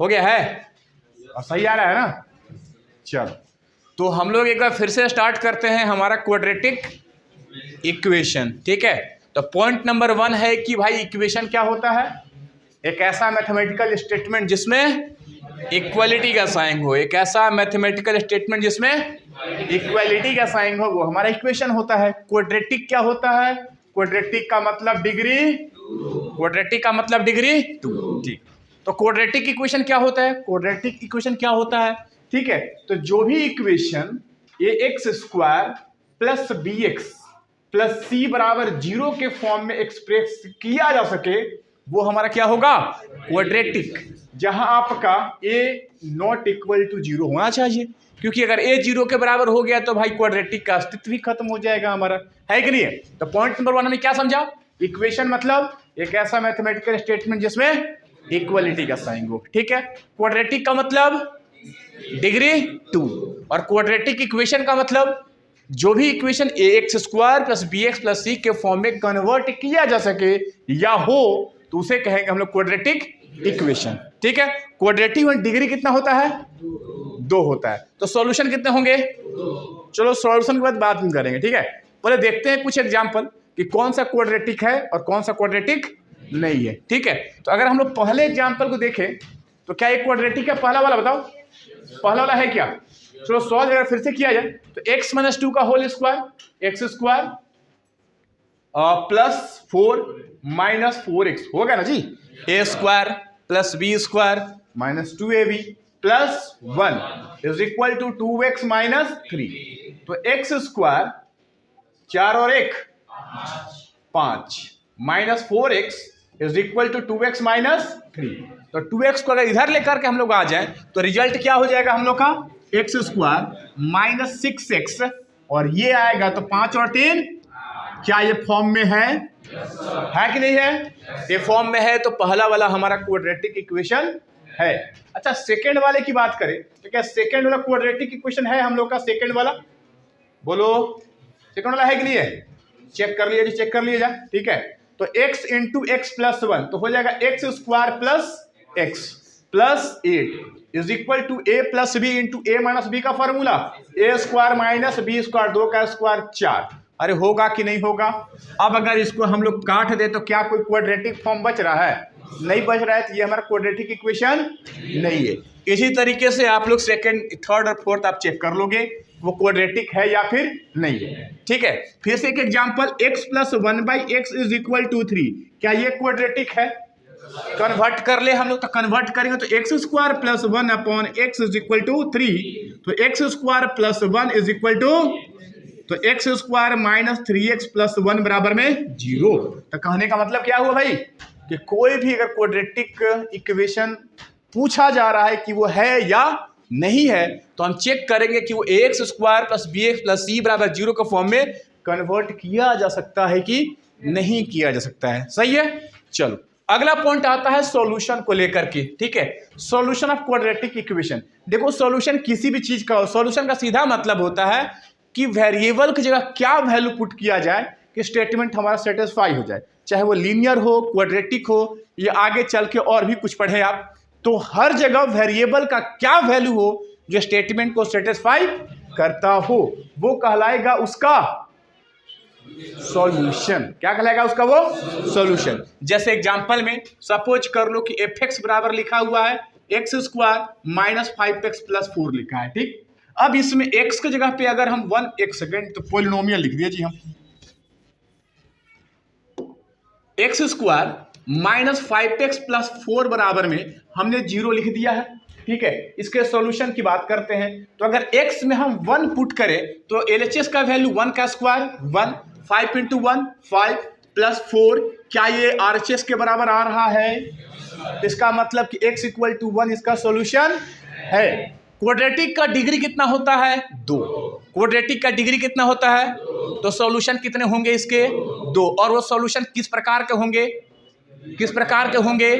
हो गया है और सही आ रहा है ना। चलो तो हम लोग एक बार फिर से स्टार्ट करते हैं हमारा क्वाड्रेटिक इक्वेशन। ठीक है, तो पॉइंट नंबर 1 है कि भाई इक्वेशन क्या होता है, एक ऐसा मैथमेटिकल स्टेटमेंट जिसमें इक्वलिटी का साइन हो, एक ऐसा मैथमेटिकल स्टेटमेंट जिसमें इक्वलिटी का साइन हो, वो हमारा इक्वेशन होता है। क्वाड्रेटिक क्या होता है, क्वाड्रेटिक का मतलब डिग्री, क्वाड्रेटिक का मतलब डिग्री 2। ठीक, तो क्वाड्रेटिक इक्वेशन क्या होता है, क्वाड्रेटिक इक्वेशन क्या होता है, ठीक है, तो जो भी equation ax² plus bx plus c बराबर 0 के फॉर्म में एक्सप्रेस किया जा सके वो हमारा क्या होगा, क्वाड्रेटिक। जहां आपका a नॉट इक्वल टू 0 होना चाहिए, क्योंकि अगर a 0 के बराबर हो गया तो भाई क्वाड्रेटिक का अस्तित्व ही खत्म हो जाएगा हमारा, है कि नहीं। तो पॉइंट नंबर 1 हमने क्या समझा, इक्वेशन मतलब एक ऐसा मैथमेटिकल स्टेटमेंट जिसमें इक्वलिटी का साइन हो। ठीक है, क्वाड्रेटिक का मतलब डिग्री 2 और क्वाड्रेटिक इक्वेशन का मतलब जो भी equation ax² plus bx plus c के फॉर्म में कन्वर्ट किया जा सके या हो तो उसे कहेंगे हम लोग क्वाड्रेटिक इक्वेशन। ठीक है, क्वाड्रेटिक में डिग्री कितना होता है, 2 होता है। तो सॉल्यूशन कितने होंगे, चलो सॉल्यूशन के बाद बात हम करेंगे। ठीक है, पहले देखते हैं कुछ एग्जांपल कि कौन सा क्वाड्रेटिक है और कौन सा क्वाड्रेटिक नहीं है। ठीक है, तो अगर हम लोग पहले एग्जांपल को देखें तो क्या एक क्वाड्रेटिक है, पहला वाला बताओ, पहला वाला है क्या। चलो सॉल्व अगर फिर से किया जाए तो x - 2 का whole square x² plus 4 minus 4x होगा ना जी, a² plus b² minus 2ab plus 1 is equal to 2x minus 3। तो x² 4 और 1 5 minus 4x is equal to 2x minus 3। तो 2x को अगर इधर लेकर के हम लोग आ जाएं तो रिजल्ट क्या हो जाएगा हम लोग का, x² माइनस 6x और ये आएगा तो 5 और 3, क्या ये फॉर्म में है कि नहीं है, ये फॉर्म में है। तो पहला वाला हमारा क्वाड्रेटिक इक्वेशन है। अच्छा सेकंड वाले की बात करें तो क्या सेकंड वाला क्वाड्रेटिक इक्वेशन है हम लोग का, सेकंड वाला बोलो, सेकंड वाला है कि नहीं है, चेक कर लिया जी, चेक कर लिया जाए। ठीक है, तो x इंटू एक्स प्लस 1 तो हो जाएगा x² plus x plus 8 is equal to a plus B into a minus B का फॉर्मूला a² माइनस b², 2 का स्क्वायर 4। अरे होगा कि नहीं होगा। अब अगर इसको हम लोग काट दे तो क्या कोई क्वाड्रेटिक फॉर्म बच रहा है, नहीं बच रहा है, तो ये हमारा क्वाड्रेटिक इक्वेशन नहीं है। इसी तरीके से आप लोग सेकंड, थर्ड और फोर्थ आप चेक कर लोगे वो क्वाड्रेटिक है या फिर नहीं है। ठीक है, फिर से एक example x plus 1/x is equal to 3, क्या ये क्वाड्रेटिक है, कन्वर्ट कर ले हम लोग, तो कन्वर्ट करेंगे तो x² plus 1/x is equal to 3, तो x² plus 1 is equal to, तो x² माइनस 3x प्लस 1 बराबर में 0। तो कहने का मतलब क्या हुआ भाई कि कोई भी अगर क्वाड्रेटिक इक्वेशन पूछा जा रहा है कि वो है या नहीं है तो हम चेक करेंगे कि वो ax² plus bx plus c बराबर 0 के फॉर्म में कन्वर्ट किया जा सकता है कि नहीं किया जा सकता है। सही है, चलो अगला पॉइंट आता है सॉल्यूशन को लेकर के। ठीक है, सॉल्यूशन ऑफ क्वाड्रेटिक इक्वेशन। देखो सॉल्यूशन किसी भी चीज का हो, सॉल्यूशन का सीधा मतलब होता है कि वेरिएबल की जगह क्या वैल्यू पुट किया जाए कि स्टेटमेंट हमारा सेटिस्फाई हो जाए, चाहे वो लीनियर हो, क्वाड्रेटिक हो या आगे चल के और भी कुछ पढ़े आप, तो हर जगह वेरिएबल का क्या वैल्यू हो जो स्टेटमेंट को सेटिस्फाई करता हो वो कहलाएगा उसका सॉल्यूशन। क्या कहलाएगा उसका, वो सॉल्यूशन। जैसे एग्जांपल में सपोज कर लो कि fx बराबर लिखा हुआ है x² माइनस 5x प्लस 4 लिखा है। ठीक, अब इसमें x की जगह पे अगर हम 1 सेकेंड तो पोलिनोमियल लिख दिया जी हम, x² माइनस 5x प्लस 4 बराबर में हमने 0 लिख दिया है। ठीक है, इसके सॉल्यूशन की बात करते हैं तो अगर x में हम 1 पुट करें तो LHS का वैल्यू 1 का स्क्वायर 1, 5 इंटू 1 5 प्लस 4, क्या ये RHS के बराबर आ रहा है, इसका मतलब कि x इक्वल टू 1 इसका सॉल्यूशन है। क्वाड्रेटिक का डिग्री कितना होता है, 2। क्वाड्रेटिक का डिग्री कितना होता है, तो सॉल्यूशन कितने होंगे इसके, 2। और वो सॉल्यूशन किस प्रकार के होंगे, किस प्रकार के होंगे,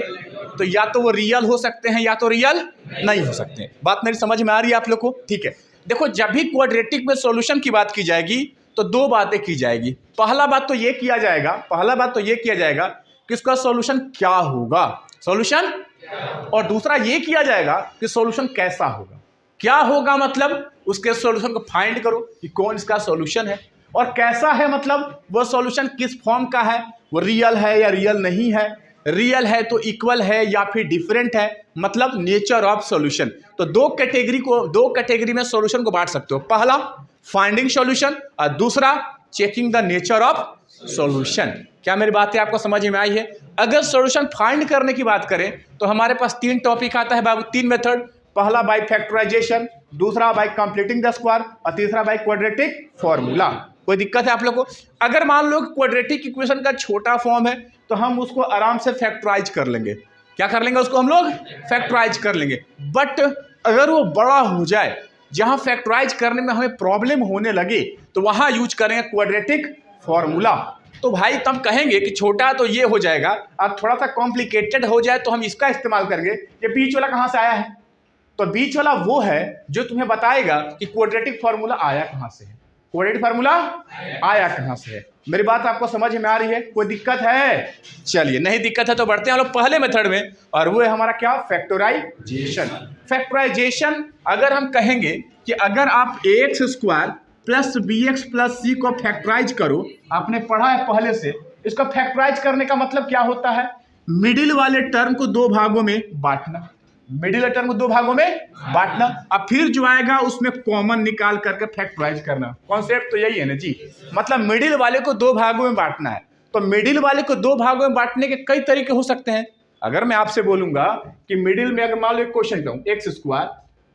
तो या तो वो रियल हो सकते हैं या तो रियल नहीं हो सकते। बात मेरी समझ में आ रही है आप लोग को। ठीक है, देखो जब भी क्वाड्रेटिक में सॉल्यूशन की बात की जाएगी तो 2 बातें की जाएगी। पहला बात तो ये किया जाएगा कि इसका सॉल्यूशन क्या होगा, सॉल्यूशन और दूसरा ये किया जाएगा कि सॉल्यूशन कैसा होगा, क्या होगा, मतलब उसके सॉल्यूशन को फाइंड करो कि कौन इसका सॉल्यूशन है, और कैसा है मतलब वो सॉल्यूशन किस फॉर्म का है, वो रियल है या रियल नहीं है, रियल है तो इक्वल है या फिर डिफरेंट है, मतलब नेचर ऑफ सॉल्यूशन। तो दो कैटेगरी में सॉल्यूशन को बांट सकते हो, पहला फाइंडिंग सॉल्यूशन और दूसरा checking the nature of solution. क्या मेरी बातें आपको समझ में आई है? अगर सॉल्यूशन फाइंड करने की बात करें तो हमारे पास 3 टॉपिक आता है बाबू, 3 मेथड, पहला बाय फैक्टराइजेशन, दूसरा बाय कंप्लीटिंग द स्क्वायर और तीसरा बाय क्वाड्रेटिक फॉर्मूला। कोई दिक्कत है आप लोग को? अगर मान लो क्वाड्रेटिक इक्वेशन का छोटा फॉर्म है तो हम उसको आराम से फैक्टराइज कर लेंगे। क्या कर लेंगे? उसको हम लोग फैक्टराइज कर लेंगे। बट अगर वो बड़ा हो जाए, जहां फैक्टराइज करने में हमें प्रॉब्लम होने लगे, तो वहां यूज करेंगे क्वाड्रेटिक फॉर्मूला। तो भाई तब कहेंगे कि छोटा तो ये हो जाएगा, अब थोड़ा सा कॉम्प्लिकेटेड हो जाए तो हम इसका इस्तेमाल करेंगे। ये बीच वाला कहां से आया है? तो बीच वाला वो है जो तुम्हें बताएगा कि क्वाड्रेटिक फॉर्मूला आया कहां से है, क्वाड्रेटिक फॉर्मूला आया कहां से है। मेरी बात आपको समझ में आ रही है? कोई दिक्कत है? चलिए, नहीं दिक्कत है तो बढ़ते हैं हम लोग पहले मेथड में, और वो है हमारा क्या? फैक्टराइजेशन। फैक्टराइजेशन अगर हम कहेंगे कि अगर आप ax² plus bx plus c को फैक्टराइज करो, आपने पढ़ा है पहले से, इसका फैक्टराइज करने का मतलब क्या होता है? मिडिल वाले टर्म को 2 भागों में बांटना, मिडिल टर्म को 2 भागों में बांटना, अब फिर जो आएगा उसमें कॉमन निकाल करके फैक्टराइज करना। कॉन्सेप्ट तो यही है ना जी, मतलब मिडिल वाले को 2 भागों में बांटना है। तो मिडिल वाले को 2 भागों में बांटने के कई तरीके हो सकते हैं। अगर मैं आपसे बोलूंगा कि मिडिल में अगर मान लो एक क्वेश्चन कहूं x²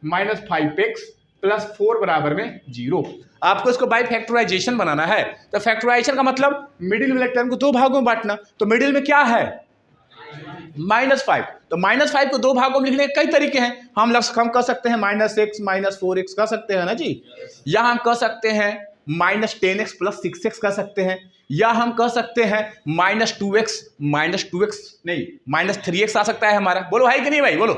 माइनस 5x प्लस 4 बराबर में 0, आपको इसको बाय फैक्टराइजेशन बनाना है। तो फैक्टराइजेशन का मतलब मिडिल वाले टर्म को 2 भागों में बांटना। तो मिडिल में क्या है? -5। तो -5 को 2 भागों में लिखने के कई तरीके हैं। हम कह सकते हैं -x माइनस 4x कह सकते हैं ना जी, या हम कह सकते हैं -10x प्लस 6x कह सकते हैं, या हम कह सकते हैं -2x नहीं -3x आ सकता है हमारा। बोलो भाई कि नहीं भाई, बोलो।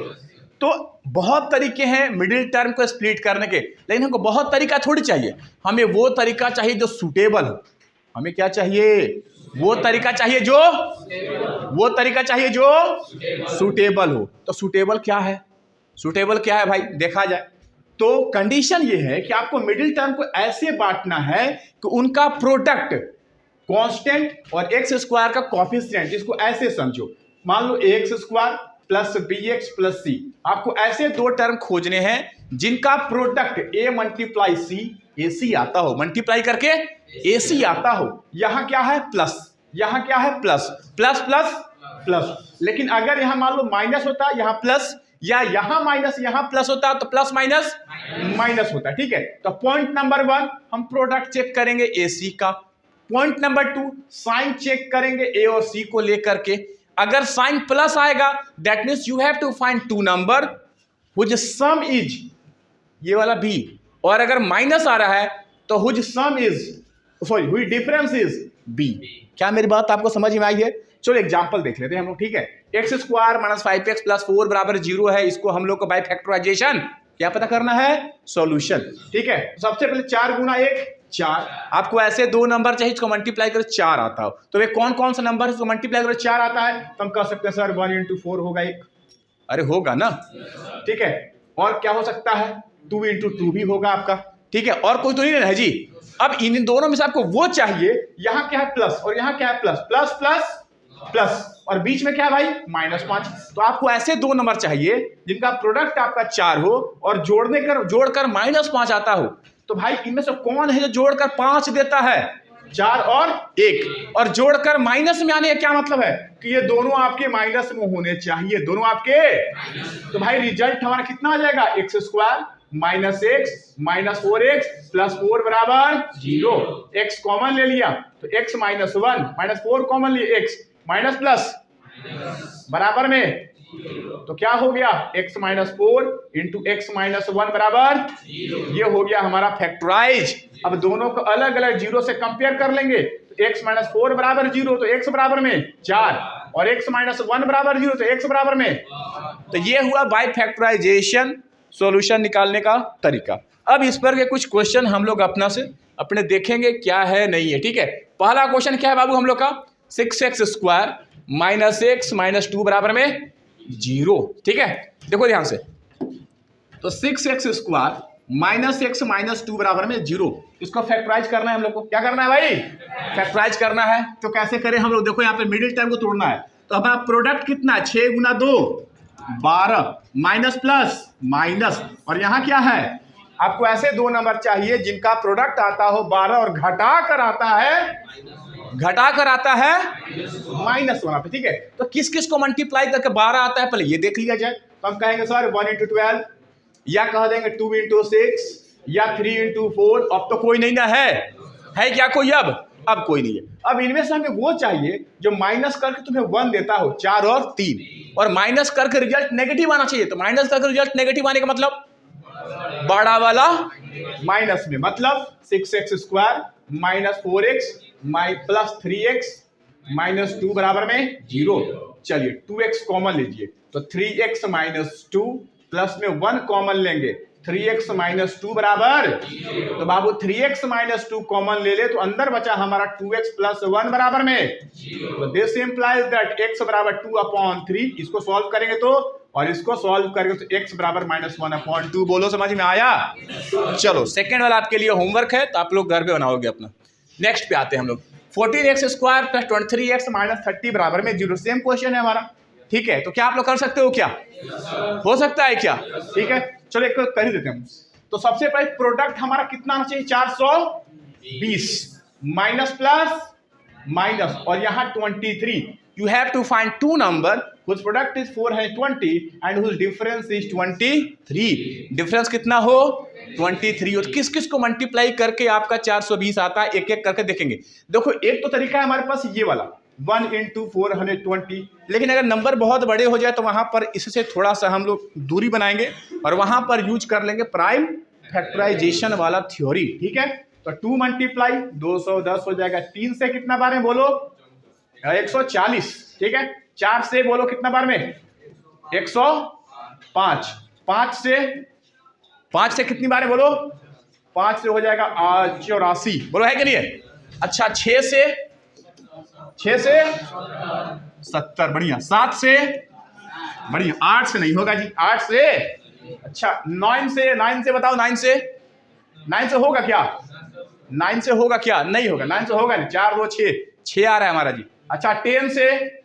तो बहुत तरीके हैं मिडिल टर्म को स्प्लिट करने के, लेकिन हमको बहुत तरीका थोड़ी चाहिए, हमें वो तरीका चाहिए जो सूटेबल हो। हमें क्या चाहिए? वो तरीका चाहिए जो सूटेबल हो। तो सूटेबल क्या है? सूटेबल क्या है भाई? देखा जाए तो कंडीशन ये है कि आपको मिडिल टर्म को ऐसे बांटना है कि उनका प्रोडक्ट कांस्टेंट और x² का कोफिशिएंट, इसको ऐसे समझो, मान लो ax² plus bx plus c, आपको ऐसे 2 टर्म खोजने हैं जिनका product a multiply c ac आता हो, मल्टीप्लाई करके ac आता हो। यहां क्या है? प्लस, यहां क्या है? Plus plus plus plus. लेकिन अगर यहां मान लो माइनस होता, यहां प्लस, या यहां माइनस यहां प्लस होता, तो प्लस माइनस माइनस होता। ठीक है, तो पॉइंट नंबर 1 हम प्रोडक्ट चेक करेंगे AC का। पॉइंट नंबर 2 साइन चेक करेंगे A और C को लेकर के। अगर साइन प्लस आएगा that means you have to find 2 number which sum is ये वाला B, और अगर माइनस आ रहा है तो व्हिच डिफरेंस इज B। क्या मेरी बात आपको समझ में आई है? चलो एग्जांपल देख लेते हैं हम लोग। ठीक है, x² माइनस 5x प्लस 4 बराबर 0 है, इसको हम लोग को बाय फैक्टराइजेशन क्या पता करना है? सॉल्यूशन। ठीक है, सबसे पहले 4 गुना 1 4, आपको ऐसे 2 नंबर चाहिए इसको मल्टीप्लाई कर 4 आता हो। तो वे कौन कौन सा नंबर है इसको मल्टीप्लाई कर 4 आता है? तो हम कह सकते हैं सर 1 × 4 होगा 1। अरे होगा ना? ठीक है, और क्या हो सकता है? 2 × 2 भी होगा आपका। ठीक है, और कोई तो नहीं है जी। अब इन दोनों में से आपको वो चाहिए, यहां क्या है? प्लस, और यहां क्या है? प्लस प्लस प्लस प्लस, और बीच में क्या है भाई? -5। तो आपको ऐसे 2 नंबर चाहिए जिनका प्रोडक्ट आपका 4 हो और जोड़कर -5 आता हो। तो भाई इनमें से कौन है जो जोड़कर 5 देता है? 4 और 1, और जोड़कर माइनस में आने का क्या मतलब है? कि ये दोनों आपके माइनस में होने चाहिए, दोनों आपके। तो भाई रिजल्ट हमारा कितना आ जाएगा? x² minus x minus 4x plus 4 बराबर 0। x कॉमन ले लिया तो x माइनस 1 माइनस 4 कॉमन लिए, x माइनस प्लस बराबर में, तो क्या हो गया? x minus 4 into x minus 1 बराबर 0। ये हो गया हमारा फैक्टराइज। अब दोनों को अलग अलग 0 से कंपेयर कर लेंगे, तो x माइनस 4 बराबर 0 तो x बराबर में 4, और x माइनस 1 बराबर 0 तो x बराबर में। तो ये हुआ बाय फैक्टराइजेशन सॉल्यूशन निकालने का तरीका। अब इस पर के कुछ क्वेश्चन हम लोग अपने देखेंगे क्या है नहीं है। ठीक है, पहला क्वेश्चन क्या है बाबू हम लोग का? 6x² माइनस x माइनस 2 बराबर में 0। ठीक है, देखो ध्यान से, तो 6x² माइनस एक्स माइनस 2 बराबर में 0। इसको फैक्टराइज करना है हम लोग को। क्या करना है भाई? फैक्टराइज करना है। तो कैसे करें हम लोग? देखो यहाँ पे मिडिल टर्म को तोड़ना है। तो हमारा प्रोडक्ट कितना है? 6 गुना 2 12 माइनस प्लस माइनस, और यहाँ क्या है? आपको ऐसे दो नंबर चाहिए जिनका प्रोडक्ट आता हो 12 और घटा कर आता है -1 पे। ठीक है, तो किस किस को मल्टीप्लाई करके 12 आता है पहले ये देख लिया जाए। तो हम कहेंगे सर 1 × 12, या कह देंगे 2 × 6, या 3 × 4। अब तो कोई नहीं ना है क्या कोई? अब कोई नहीं है। अब इनमें से हमें वो चाहिए जो माइनस करके तुम्हें 1 देता हो, 4 और 3, और माइनस करके रिजल्ट नेगेटिव आना चाहिए। तो माइनस करके रिजल्ट नेगेटिव आने का मतलब बड़ा वाला माइनस में, मतलब 6x² minus 4x plus 3x minus 2 बराबर में 0। चलिए 2x कॉमन लीजिए, तो 3x माइनस 2 प्लस में 1 कॉमन लेंगे, 3x माइनस 2 बराबर। तो बाबू 3x माइनस 2 कॉमन ले ले तो अंदर बचा हमारा 2x प्लस 1 बराबर में। तो दिस इंप्लाइज दैट x बराबर 2/3। इसको सॉल्व करेंगे तो, और इसको सॉल्व करेंगे तो x बराबर -1/2। बोलो समझ में आया? चलो सेकेंड वाला आपके लिए होमवर्क है, तो आप लोग घर पे बनाओगे अपना। नेक्स्ट पे आते हैं हम लोग। 14x² प्लस 23x माइनस 30 बराबर में 0। सेम क्वेश्चन है हमारा। ठीक है, तो क्या आप लोग कर सकते हो? क्या हो सकता है क्या? ठीक है, चलो एक कर ही देते हैं हम। तो सबसे पहले प्रोडक्ट हमारा कितना आना चाहिए? 420 माइनस प्लस माइनस, और यहाँ 23। You have to find two number whose product is 420 and whose difference is 23। Difference कितना हो? 23 हो। तो किस किस को मल्टीप्लाई करके आपका 420 आता है? एक एक करके देखेंगे। देखो एक तो तरीका है हमारे पास ये वाला 1 × 420, लेकिन अगर नंबर बहुत बड़े हो जाए तो वहां पर इससे थोड़ा सा हम लोग दूरी बनाएंगे और वहां पर यूज कर लेंगे प्राइम फैक्टराइजेशन वाला थ्योरी। ठीक है, तो 2 × 210 हो जाएगा। 3 से कितना बार में बोलो? 140। ठीक है, 4 से बोलो कितना बार में? 105। 5 से कितनी बार है बोलो? 5 से हो जाएगा 84। बोलो है कि नहीं है? अच्छा 6 से 70। बढ़िया। 7 से बढ़िया। 8 से नहीं होगा जी। 8 से अच्छा 9 से बताओ। 9 से होगा क्या? 9 से होगा क्या? नहीं होगा। 9 से होगा नहीं। 4 2 6 आ रहा है हमारा जी। अच्छा 10 से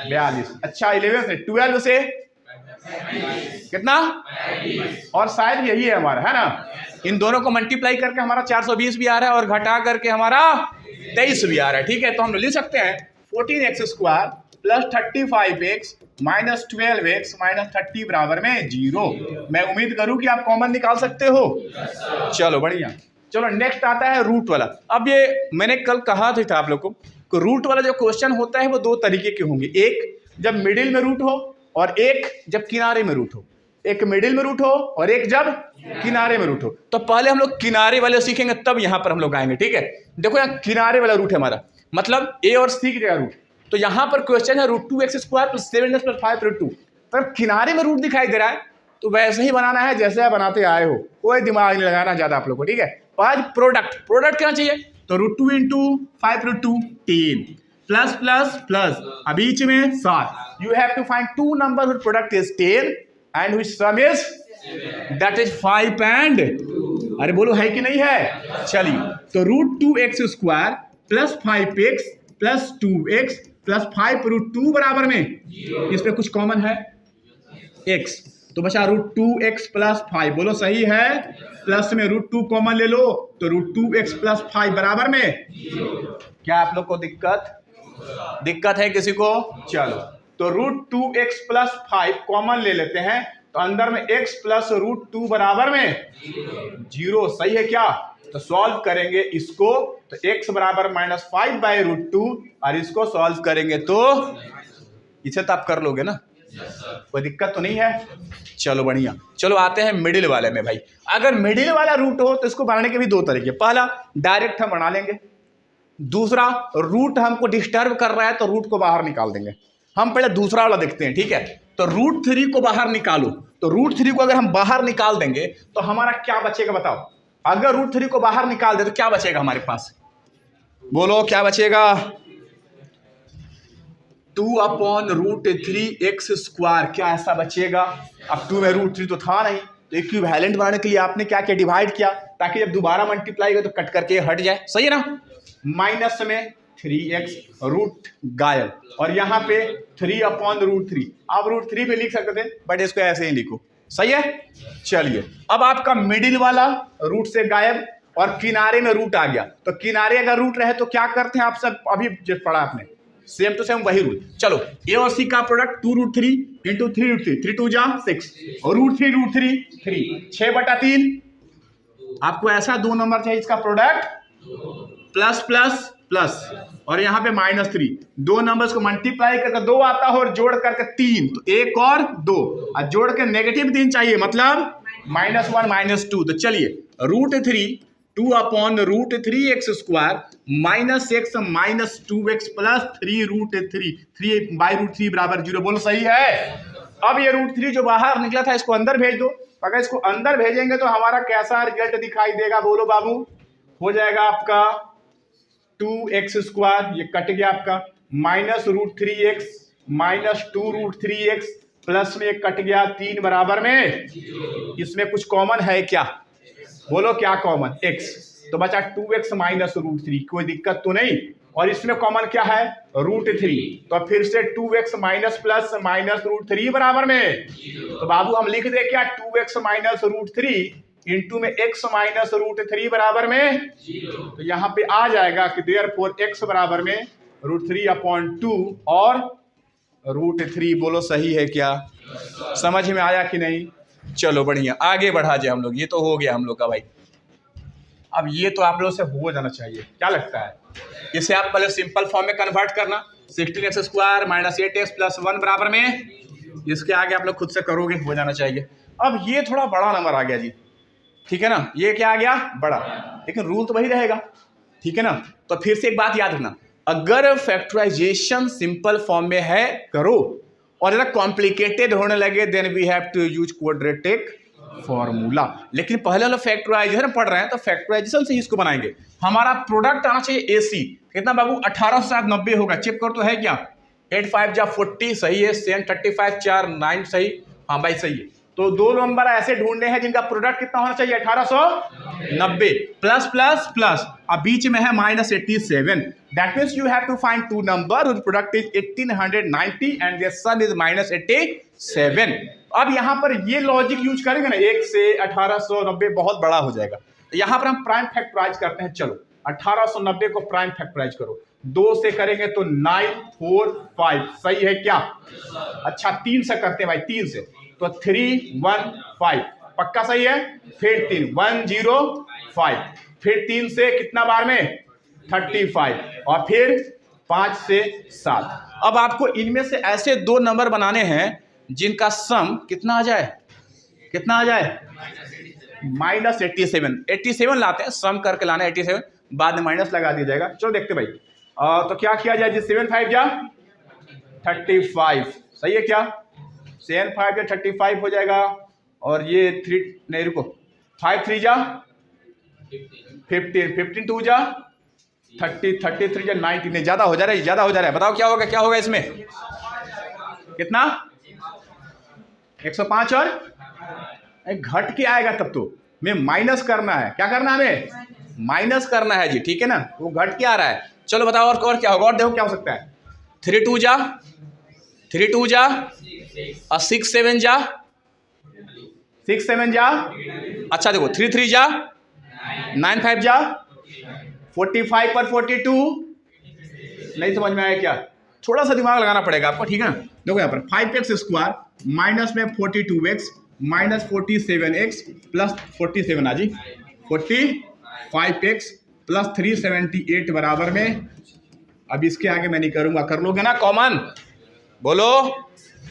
42। अच्छा 11 से 12 से कितना? और शायद यही है हमारा, है ना? इन दोनों को मल्टीप्लाई करके हमारा 420 भी आ रहा है और घटा करके हमारा 23 भी आ रहा है। ठीक है, तो हम लिख सकते हैं 14x² plus 35x minus 12x minus 30 बराबर में 0। मैं उम्मीद करूं कि आप कॉमन निकाल सकते हो। चलो बढ़िया। चलो नेक्स्ट आता है रूट वाला। अब ये मैंने कल कहा था आप लोग को कि रूट वाला जो क्वेश्चन होता है वो दो तरीके के होंगे। एक जब मिडिल में रूट हो और एक जब किनारे में रूट हो। एक मिडिल में रूट हो और एक जब किनारे में रूट हो। तो पहले हम लोग किनारे वाले सीखेंगे, तब यहां पर हम लोग आएंगे। ठीक है, देखो यहाँ किनारे वाला रूट है हमारा, मतलब a और c की जगह रूट। तो यहां पर क्वेश्चन है √2x² प्लस 7x प्लस 5√2। पर किनारे में रूट दिखाई दे रहा है तो वैसे ही बनाना है जैसे आप बनाते आए हो, कोई दिमाग नहीं लगाना ज्यादा आप लोग को। ठीक है, आज प्रोडक्ट क्या चाहिए? तो √2 × 5√2 10 प्लस प्लस प्लस बीच में 7। You have to find two number which product is 10 and which sum is that is 5 and. अरे बोलो है कि नहीं है? चलिए, तो √2x² plus 5x plus 2x plus 5√2 बराबर में इसमें कुछ कॉमन है x, तो बचा √2x प्लस 5। बोलो सही है? प्लस में √2 कॉमन ले लो तो √2x प्लस 5 बराबर में। क्या आप लोग को दिक्कत है किसी को? चलो, तो √2x प्लस 5 कॉमन ले लेते हैं, तो अंदर में x प्लस √2 बराबर में 0। सही है क्या? तो सॉल्व करेंगे इसको, तो x बराबर -5/√2, और इसको सॉल्व करेंगे तो इसे तो आप कर लोगे ना, कोई दिक्कत तो नहीं है। चलो बढ़िया। चलो आते हैं मिडिल वाले में। भाई अगर मिडिल वाला रूट हो तो इसको बनाने के भी दो तरीके। पहला डायरेक्ट हम बना लेंगे, दूसरा रूट हमको डिस्टर्ब कर रहा है तो रूट को बाहर निकाल देंगे। हम पहले दूसरा वाला देखते हैं। ठीक है, तो √3 को बाहर निकालो, तो √3 को अगर हम बाहर निकाल देंगे तो हमारा क्या बचेगा बताओ? अगर √3 को बाहर निकाल दे तो क्या बचेगा हमारे पास? बोलो क्या बचेगा? 2/√3x², क्या ऐसा बचेगा? अब 2 में √3 तो था नहीं, तो इक्विवेलेंट बनाने के लिए आपने क्या किया, डिवाइड किया, ताकि जब दोबारा मल्टीप्लाई हो तो कट करके हट जाए, सही है ना। माइनस में 3x, रूट गायब, और यहाँ पे 3/√3, आप √3 पे लिख सकते थे, बट इसको ऐसे ही लिखो, सही है। चलिए, अब आपका मिडिल वाला रूट से गायब और किनारे में रूट आ गया, तो किनारे अगर रूट रहे तो क्या करते हैं आप सब, अभी जो पढ़ा आपने, सेम टू सेम वही रूल। चलो, ए और सी का प्रोडक्ट 2√3 इंटू 3√3, 3 2 जा 6, और √3 3, 6/3। आपको ऐसा 2 नंबर चाहिए, इसका प्रोडक्ट प्लस प्लस प्लस, और यहाँ पे -3, 2 नंबर्स को मल्टीप्लाई करके 2 आता है और जोड़ करके 3, तो 1 और 2, और जोड़ के -3 चाहिए, मतलब -1 -2। तो चलिए, √3 2/√3x² -x -2x प्लस 3√3, 3/√3 बराबर 0, बोलो सही है। अब ये √3 जो बाहर निकला था इसको अंदर भेज दो, अगर इसको अंदर भेजेंगे तो हमारा कैसा रिजल्ट दिखाई देगा, बोलो बाबू। हो जाएगा आपका 2x², ये कट गया आपका, -√3x -2√3x, प्लस में कट गया 3 बराबर में, इसमें कुछ कॉमन है क्या, बोलो क्या कॉमन, x, तो बचा 2x -√3, कोई दिक्कत तो नहीं, और इसमें कॉमन क्या है, √3, तो फिर से 2x माइनस प्लस -√3 बराबर में, तो बाबू हम लिख दे क्या, 2x -√3 इंटू में x -√3 बराबर में, तो यहाँ पे आ जाएगा कि देयरफॉर x बराबर में √3/2 और √3, बोलो सही है क्या, समझ में आया कि नहीं। चलो बढ़िया, आगे बढ़ा जाए हम लोग, ये तो हो गया हम लोग का भाई। अब ये तो आप लोगों से हो जाना चाहिए, क्या लगता है, इसे आप पहले सिंपल फॉर्म में कन्वर्ट करना, 16x² -8x + 1 बराबर में, इसके आगे आप लोग खुद से करोगे, हो जाना चाहिए। अब ये थोड़ा बड़ा नंबर आ गया जी, ठीक है ना, ये क्या आ गया, बड़ा, लेकिन रूल तो वही रहेगा, ठीक है ना। तो फिर से एक बात याद रखना, अगर फैक्टराइजेशन सिंपल फॉर्म में है करो, और अगर कॉम्प्लिकेटेड होने लगे then we have to use quadratic formula. लेकिन पहले वाला फैक्टराइजेशन पढ़ रहे हैं तो फैक्टराइजेशन से ही इसको बनाएंगे। हमारा प्रोडक्ट आना चाहिए AC, कितना बाबू, 1890 होगा, चेक कर तो है क्या, 8 5 जा 40 सही है, 7 35 4 9 सही, हाँ भाई सही है। तो 2 नंबर ऐसे ढूंढने हैं जिनका प्रोडक्ट कितना होना चाहिए, 1890 प्लस प्लस प्लस, अब बीच में है -87, that means you have to find 2 number which product is 1890 and their sum is -87। अब यहाँ पर ये लॉजिक यूज करेंगे ना, 1 से 1890 बहुत बड़ा हो जाएगा, तो यहाँ पर हम प्राइम फैक्टराइज करते हैं। चलो 1890 को प्राइम फैक्टराइज करो, 2 से करेंगे तो 9 4 5, सही है क्या, अच्छा 3 से करते हैं भाई, 3 से तो 3 1 5, पक्का सही है, फिर 3 1 0 5, फिर 3 से कितना बार में 35, और फिर 5 से 7। अब आपको इनमें से ऐसे 2 नंबर बनाने हैं जिनका सम कितना आ जाए, कितना आ जाए, -87, 87 लाते हैं, सम करके लाना है 87, बाद में माइनस लगा दिया जाएगा। चलो देखते भाई, तो क्या किया जाए जी, 7 5 जा 35, सही है क्या, 7 5 जा 35 हो जाएगा, और ये 3 नहीं रुको, 5 3 जा 15, 15 2 जा 30, 33 जा 90, नहीं ज्यादा हो जा रहा है, ज्यादा हो जा रहा है, बताओ क्या होगा, क्या होगा इसमें, कितना 105, और घट के आएगा तब तो मैं माइनस करना है, क्या करना है हमें, माइनस करना है जी, ठीक है ना, वो घट के आ रहा है। चलो बताओ और क्या होगा, और देखो क्या हो सकता है, 3 2 जा 3 2 जा और 6 7 जा 6 7 जा, अच्छा देखो 3 3 जा 9 5 जा 45 पर 42, नहीं समझ में आया क्या, थोड़ा सा दिमाग लगाना पड़ेगा आपको, ठीक है ना। देखो यहाँ पर 5x² माइनस में 42x -47x प्लस 47 आ जी, 45x प्लस 378 बराबर में, अब इसके आगे मैं नहीं करूंगा, कर लोगे ना कॉमन, बोलो।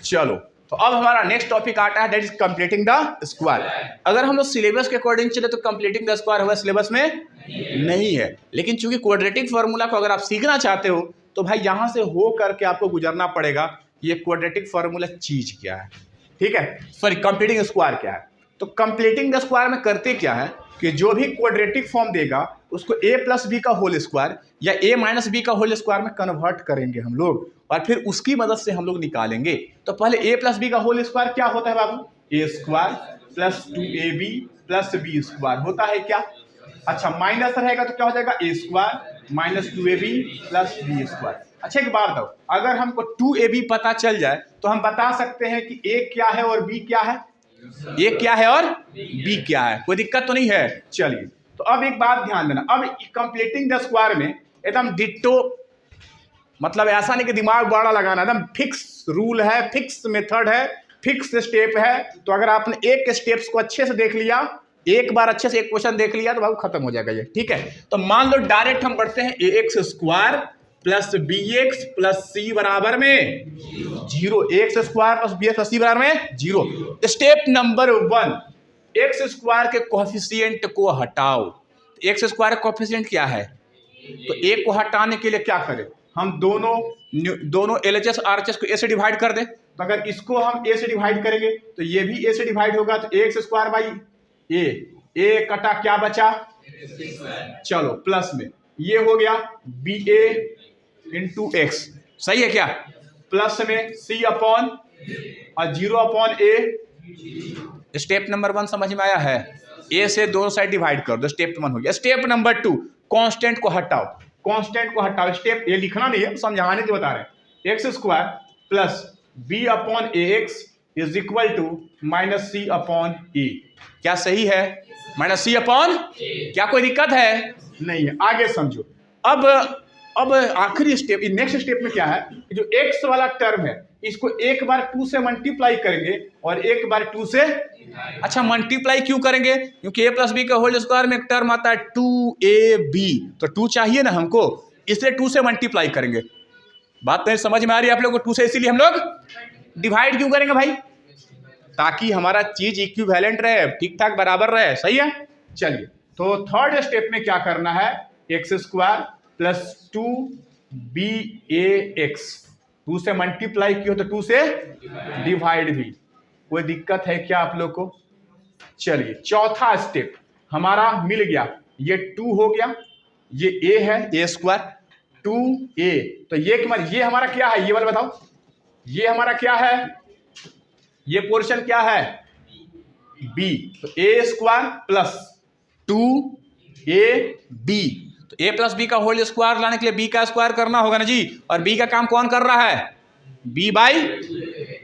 चलो तो अब हमारा नेक्स्ट टॉपिक आता है, that is completing the square. अगर हम लोग सिलेबस के अकॉर्डिंग चले तो कंप्लीटिंग द स्क्वायर हमारे सिलेबस में नहीं है, लेकिन चूंकि क्वाड्रेटिक फार्मूला को अगर आप सीखना चाहते हो तो भाई यहां से हो करके आपको गुजरना पड़ेगा, ये क्वाड्रेटिक फार्मूला चीज क्या है, ठीक है, सॉरी कंप्लीटिंग स्क्वायर क्या है। तो कंप्लीटिंग द स्क्वायर में करते क्या है कि जो भी क्वाड्रेटिक फॉर्म देगा उसको a प्लस बी का होल स्क्वायर या a माइनस बी का होल स्क्वायर में कन्वर्ट करेंगे हम लोग, और फिर उसकी मदद से हम लोग निकालेंगे। तो पहले a प्लस बी का होल स्क्वायर क्या होता है बाबू? a square plus 2ab plus B square होता है क्या? अच्छा, माइनस रहेगा तो क्या हो जाएगा? a square minus 2ab plus B square. अच्छा एक बात बताओ, अगर हमको 2ab पता चल जाए तो हम बता सकते हैं कि a क्या है और b क्या है? a क्या है और b क्या है? कोई दिक्कत तो नहीं है। चलिए, तो अब एक बात ध्यान देना, अब कंप्लीटिंग द स्क्वायर में एकदम डिट्टो, मतलब ऐसा नहीं कि दिमाग बड़ा लगाना, एकदम फिक्स रूल है, फिक्स मेथड है, फिक्स स्टेप है। तो अगर आपने एक स्टेप्स को अच्छे से देख लिया, एक बार अच्छे से एक क्वेश्चन देख लिया तो बाबू खत्म हो जाएगा ये, ठीक है। तो मान लो डायरेक्ट हम बढ़ते हैं ax square plus b x plus c बराबर में 0, x square plus b x plus c बराबर में 0। स्टेप नंबर 1, एक्स स्क्वायर के कोएफिशिएंट को हटाओ। एक्स स्क्वायर का कोएफिशिएंट क्या है? तो एक को हटाने के लिए क्या करें? हम दोनों एलएचएस आरएचएस को ए से डिवाइड कर दें। तो अगर इसको हम ए से डिवाइड करेंगे तो ये भी ए से डिवाइड होगा, तो एक्स स्क्वायर बाई ए कटा क्या बचा? चलो प्लस में ये हो गया बी ए इंटू एक्स, सही है क्या? प्लस में सी अपॉन और 0 अपॉन ए। स्टेप नंबर 1 समझ में आया है? ए से दोनों साइड डिवाइड कर दो, स्टेप 1 हो गया। स्टेप नंबर 2, कांस्टेंट को हटाओ। कांस्टेंट को हटाओ, स्टेप ये लिखना नहीं है, समझाने के बता रहे हैं। X square plus b upon a x is equal to minus C upon ए। क्या सही है? माइनस सी अपॉन, क्या कोई दिक्कत है? नहीं है। आगे समझो। अब आखिरी स्टेप, नेक्स्ट स्टेप में क्या है, जो x वाला टर्म है इसको एक बार 2 से मल्टीप्लाई करेंगे और एक बार 2 से, अच्छा मल्टीप्लाई क्यों करेंगे? क्योंकि a प्लस बी का होल स्क्वायर में एक टर्म आता है 2ab, तो 2 चाहिए ना हमको, इसलिए 2 से मल्टीप्लाई करेंगे। बात नहीं समझ में आ रही है आप लोगों को? 2 से इसीलिए हम लोग डिवाइड क्यों करेंगे भाई? ताकि हमारा चीज इक्विवेलेंट रहे, ठीक ठाक बराबर रहे, सही है। चलिए, तो थर्ड स्टेप में क्या करना है? एक्स स्क्वायर प्लस 2ba(x), 2 से मल्टीप्लाई किया तो 2 से डिवाइड भी। कोई दिक्कत है क्या आप लोग को? चलिए, चौथा स्टेप हमारा मिल गया, ये 2 हो गया, ये a है, a स्क्वायर 2a, तो ये हमारा क्या है? ये वाला बताओ, ये हमारा क्या है? ये पोर्शन क्या है? b, तो a स्क्वायर प्लस 2ab, तो a प्लस बी का होल स्क्वायर लाने के लिए b का स्क्वायर करना होगा ना जी, और b का काम कौन कर रहा है? b by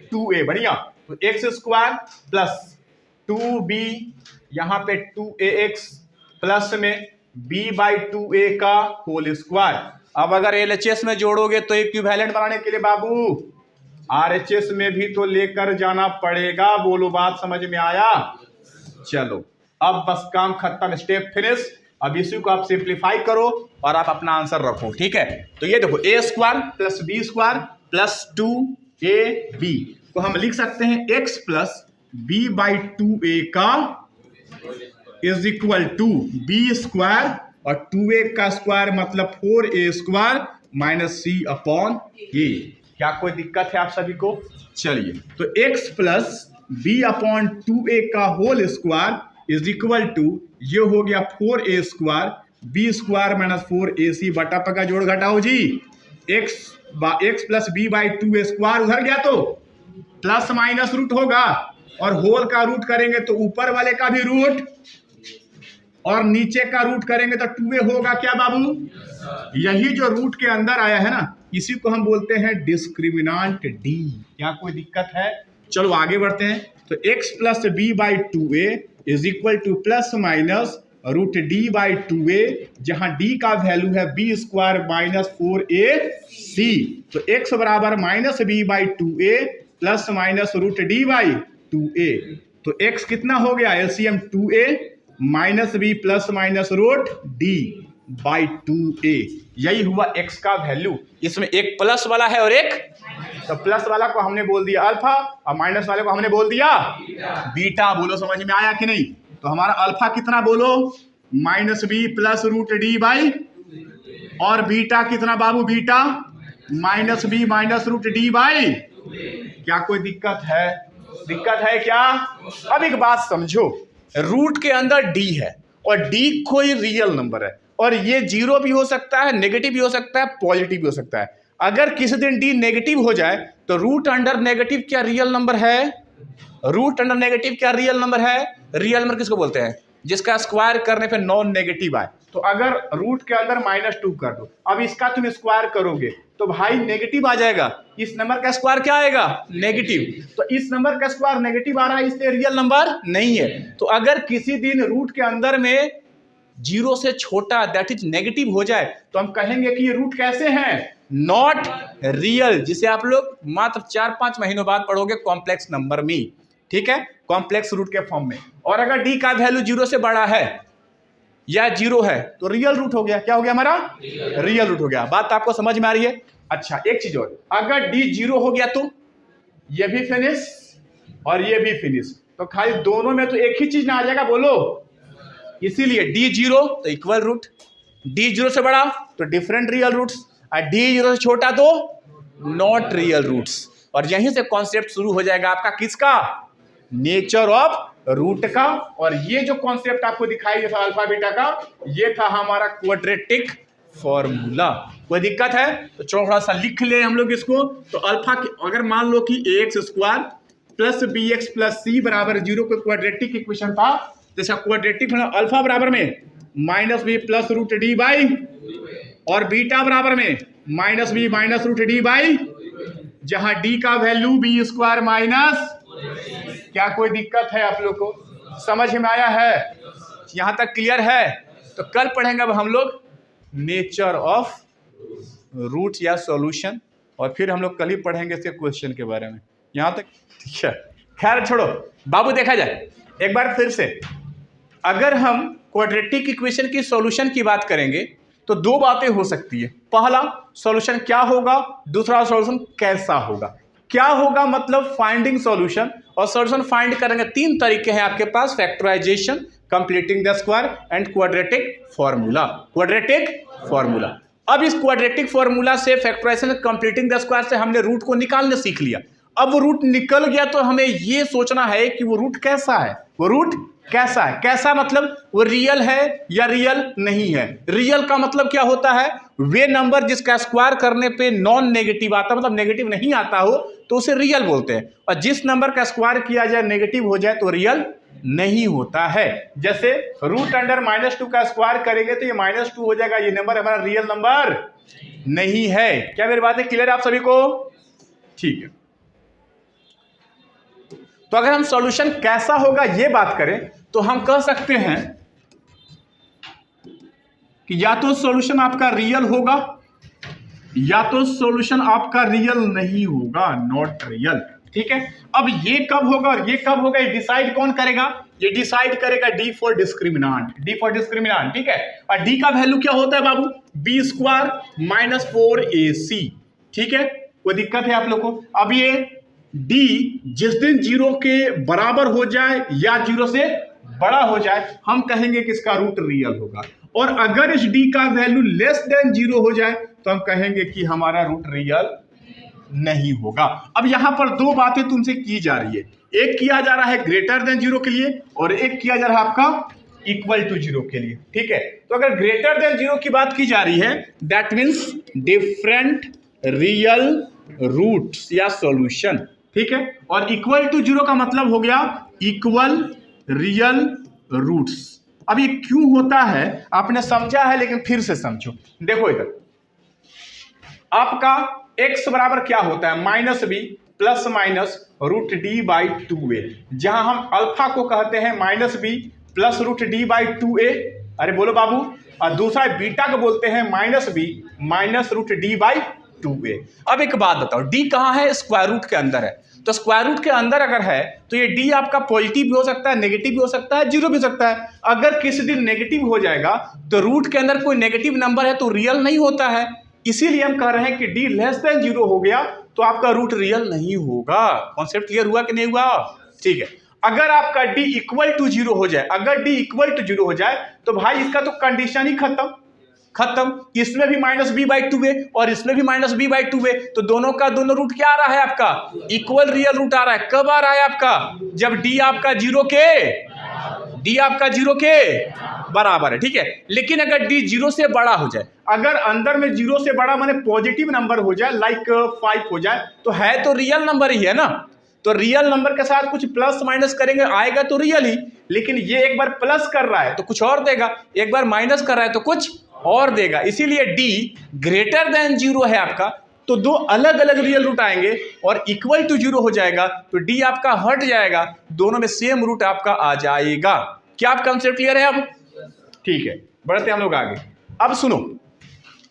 2a। बढ़िया, तो एक्स स्क्वायर प्लस 2b, यहाँ पे 2ax प्लस में b बाई 2a का होल स्क्वायर। अब अगर एलएचएस में जोड़ोगे तो इक्विवेलेंट बनाने के लिए बाबू आरएचएस में भी तो लेकर जाना पड़ेगा। बोलो, बात समझ में आया? चलो, अब बस काम खत्म, स्टेप फिनिश। अब इसी को आप सिंप्लीफाई करो और आप अपना आंसर रखो, ठीक है। तो ये देखो, a square plus B square plus 2ab को हम लिख सकते हैं x plus B by 2a का is equal to B square और 2a का स्क्वायर मतलब 4a स्क्वायर माइनस सी अपॉन ए। क्या कोई दिक्कत है आप सभी को? चलिए, तो x plus b upon 2a का whole square is equal to, ये हो गया 4a square B square minus 4ac बटा पका जोड़ घटाओ जी, x plus B by 2a square उधर गया तो प्लस माइनस रूट होगा, और होल का रूट करेंगे तो ऊपर वाले का भी रूट और नीचे का रूट करेंगे तो 2a होगा क्या बाबू? यही जो रूट के अंदर आया है ना, इसी को हम बोलते हैं डिस्क्रिमिनांट d। क्या कोई दिक्कत है? चलो आगे बढ़ते हैं। तो x plus B by 2a is equal to plus minus root d by 2a, जहां d का वैल्यू है b स्क्वायर माइनस 4ac, तो x बराबर minus B by 2a plus minus root d by 2a। तो x कितना हो गया? LCM 2a minus B plus minus root d by 2a। यही हुआ x का वैल्यू। इसमें एक प्लस वाला है और एक, तो प्लस वाला को हमने बोल दिया अल्फा और माइनस वाले को हमने बोल दिया बीटा। बोलो समझ में आया कि नहीं? तो हमारा अल्फा कितना बोलो? Minus B plus root D by, और बीटा कितना बाबू? Beta minus b minus root D by. क्या कोई दिक्कत है? दिक्कत है क्या? अब एक बात समझो, रूट के अंदर डी है और डी कोई रियल नंबर है और ये जीरो भी हो सकता है, नेगेटिव भी हो सकता है, पॉजिटिव भी हो सकता है। अगर किसी दिन डी नेगेटिव हो जाए तो रूट अंडर नेगेटिव क्या रियल नंबर है? रूट अंडर नेगेटिव क्या रियल नंबर है? रियल नंबर किसको बोलते हैं? जिसका स्क्वायर करने पे नॉन नेगेटिव आए। तो अगर रूट के अंदर -2 कर दो, अब इसका तुम स्क्वायर करोगे तो भाई नेगेटिव आ जाएगा, इस नंबर का स्क्वायर क्या आएगा? नेगेटिव। तो इस नंबर का स्क्वायर नेगेटिव आ रहा है, इसलिए रियल नंबर नहीं है। तो अगर किसी दिन रूट के अंदर में 0 से छोटा दैट इज नेगेटिव हो जाए तो हम कहेंगे कि ये रूट कैसे हैं? नॉट रियल, जिसे आप लोग मात्र 4-5 महीनों बाद पढ़ोगे कॉम्प्लेक्स नंबर में, ठीक है, कॉम्प्लेक्स रूट के फॉर्म में। और अगर डी का वैल्यू 0 से बड़ा है या 0 है तो रियल रूट हो गया। क्या हो गया हमारा? रियल रूट हो गया। बात आपको समझ में आ रही है? अच्छा, एक चीज और, अगर डी 0 हो गया तो ये भी फिनिश और ये भी फिनिश, तो खाली दोनों में तो एक ही चीज ना आ जाएगा, बोलो। इसीलिए डी 0 तो इक्वल रूट, डी 0 से बड़ा तो डिफरेंट रियल रूट्स, और डी 0 से छोटा तो नॉट रियल रूट्स। और यहीं से कॉन्सेप्ट शुरू हो जाएगा आपका किसका? नेचर ऑफ रूट का। और ये जो कॉन्सेप्ट आपको दिखाई देता अल्फा बीटा का, ये था हमारा क्वाड्रेटिक फॉर्मूला। कोई दिक्कत है तो थोड़ा सा लिख ले हम लोग इसको। तो अल्फा अगर मान लो कि ax² plus bx plus c बराबर 0 को क्वाड्रेटिक इक्वेशन था, तो इसका क्वाड्रेटिक अल्फा बराबर में -b plus root D by, और बीटा बराबर में -b minus root D by, जहां डी का वैल्यू b² माइनस। क्या कोई दिक्कत है आप लोग को? समझ में आया है? यहां तक क्लियर है? तो कल पढ़ेंगे अब हम लोग नेचर ऑफ रूट या सॉल्यूशन, और फिर हम लोग कल ही पढ़ेंगे इसके क्वेश्चन के बारे में। यहां तक ठीक है? खैर छोड़ो बाबू, देखा जाए एक बार फिर से। अगर हम क्वाड्रेटिक इक्वेशन की सॉल्यूशन की बात करेंगे तो दो बातें हो सकती है। पहला, सॉल्यूशन क्या होगा, दूसरा सॉल्यूशन कैसा होगा। क्या होगा मतलब फाइंडिंग सॉल्यूशन, और सॉल्यूशन फाइंड करेंगे। 3 तरीके हैं आपके पास, factorisation, completing the square and quadratic formula. Quadratic formula. अब इस क्वाड्रेटिक फॉर्मूला से, फैक्टराइजेशन, कंप्लीटिंग द स्क्वायर से हमने रूट को निकालने सीख लिया। अब वो रूट निकल गया तो हमें ये सोचना है कि वो रूट कैसा है। वो रूट कैसा है? कैसा मतलब वो रियल है या रियल नहीं है। रियल का मतलब क्या होता है? वे नंबर जिसका स्क्वायर करने पे नॉन नेगेटिव आता, मतलब नेगेटिव नहीं आता हो, तो उसे रियल बोलते हैं। और जिस नंबर का स्क्वायर किया जाए नेगेटिव हो जाए तो रियल नहीं होता है। जैसे रूट अंडर -2 का स्क्वायर करेंगे तो ये -2 हो जाएगा, ये नंबर हमारा रियल नंबर नहीं है। क्या मेरी बात है क्लियर आप सभी को? ठीक है। तो अगर हम सॉल्यूशन कैसा होगा ये बात करें तो हम कह सकते हैं कि या तो सॉल्यूशन आपका रियल होगा या तो सॉल्यूशन आपका रियल नहीं होगा, नॉट रियल। ठीक है। अब ये कब होगा और ये कब होगा, ये डिसाइड कौन करेगा? ये डिसाइड करेगा डी फॉर डिस्क्रिमिनांट। डी फॉर डिस्क्रिमिनांट, ठीक है। और डी का वैल्यू क्या होता है बाबू? b² - 4ac। ठीक है, कोई दिक्कत है आप लोग को? अब ये डी जिस दिन 0 के बराबर हो जाए या 0 से बड़ा हो जाए, हम कहेंगे कि इसका रूट रियल होगा। और अगर इस डी का वैल्यू लेस देन 0 हो जाए तो हम कहेंगे कि हमारा रूट रियल नहीं होगा। अब यहां पर दो बातें तुमसे की जा रही है। एक किया जा रहा है ग्रेटर देन 0 के लिए और एक किया जा रहा है आपका इक्वल टू 0 के लिए। ठीक है, तो अगर ग्रेटर देन 0 की बात की जा रही है, that means different real roots या सॉल्यूशन। ठीक है, और इक्वल टू 0 का मतलब हो गया इक्वल रियल रूट्स। अब ये क्यों होता है आपने समझा है, लेकिन फिर से समझो। देखो इधर आपका x बराबर क्या होता है? -b plus minus root D by 2a, जहां हम अल्फा को कहते हैं -b plus root D by 2a। अरे बोलो बाबू। और दूसरा बीटा को बोलते हैं -b minus root D by 2a। अब एक बात बताओ, डी कहां है? स्क्वायर रूट के अंदर है। तो स्क्वायर रूट के अंदर अगर है तो ये डी आपका पॉजिटिव भी हो सकता है, नेगेटिव भी हो सकता है, 0 भी हो सकता है। अगर किसी दिन नेगेटिव हो जाएगा तो रूट के अंदर कोई नेगेटिव नंबर है तो रियल नहीं होता है। इसीलिए हम कह रहे हैं कि डी लेस देन 0 हो गया तो आपका रूट रियल नहीं होगा। कॉन्सेप्ट क्लियर हुआ कि नहीं हुआ? ठीक है। अगर आपका डी इक्वल टू 0 हो जाए, अगर डी इक्वल टू 0 हो जाए तो भाई इसका तो कंडीशन ही खत्म। खत्म। इसमें भी माइनस बी बाई टू है और इसमें भी माइनस बी बाई टू है, तो दोनों का दोनों रूट क्या आ रहा है आपका, इक्वल रियल रूट आ रहा है। कब आ रहा है आपका, जब डी आपका जीरो के बराबर है, ठीक है। लेकिन अगर डी जीरो से बड़ा हो जाए, अगर अंदर में जीरो से बड़ा माने पॉजिटिव नंबर हो जाए, लाइक 5 हो जाए, तो है तो रियल नंबर ही है ना, तो रियल नंबर के साथ कुछ प्लस माइनस करेंगे आएगा तो रियल ही। लेकिन ये एक बार प्लस कर रहा है तो कुछ और देगा, एक बार माइनस कर रहा है तो कुछ और देगा, इसीलिए डी ग्रेटर देन जीरो है आपका, तो दो अलग अलग रियल रूट आएंगे और इक्वल टू जीरो हो जाएगा, तो डी आपका हट जाएगा, दोनों में सेम रूट आपका आ जाएगा। क्या आप कंसेप्ट क्लियर है अब, ठीक है। बढ़ते हम लोग आगे। अब सुनो,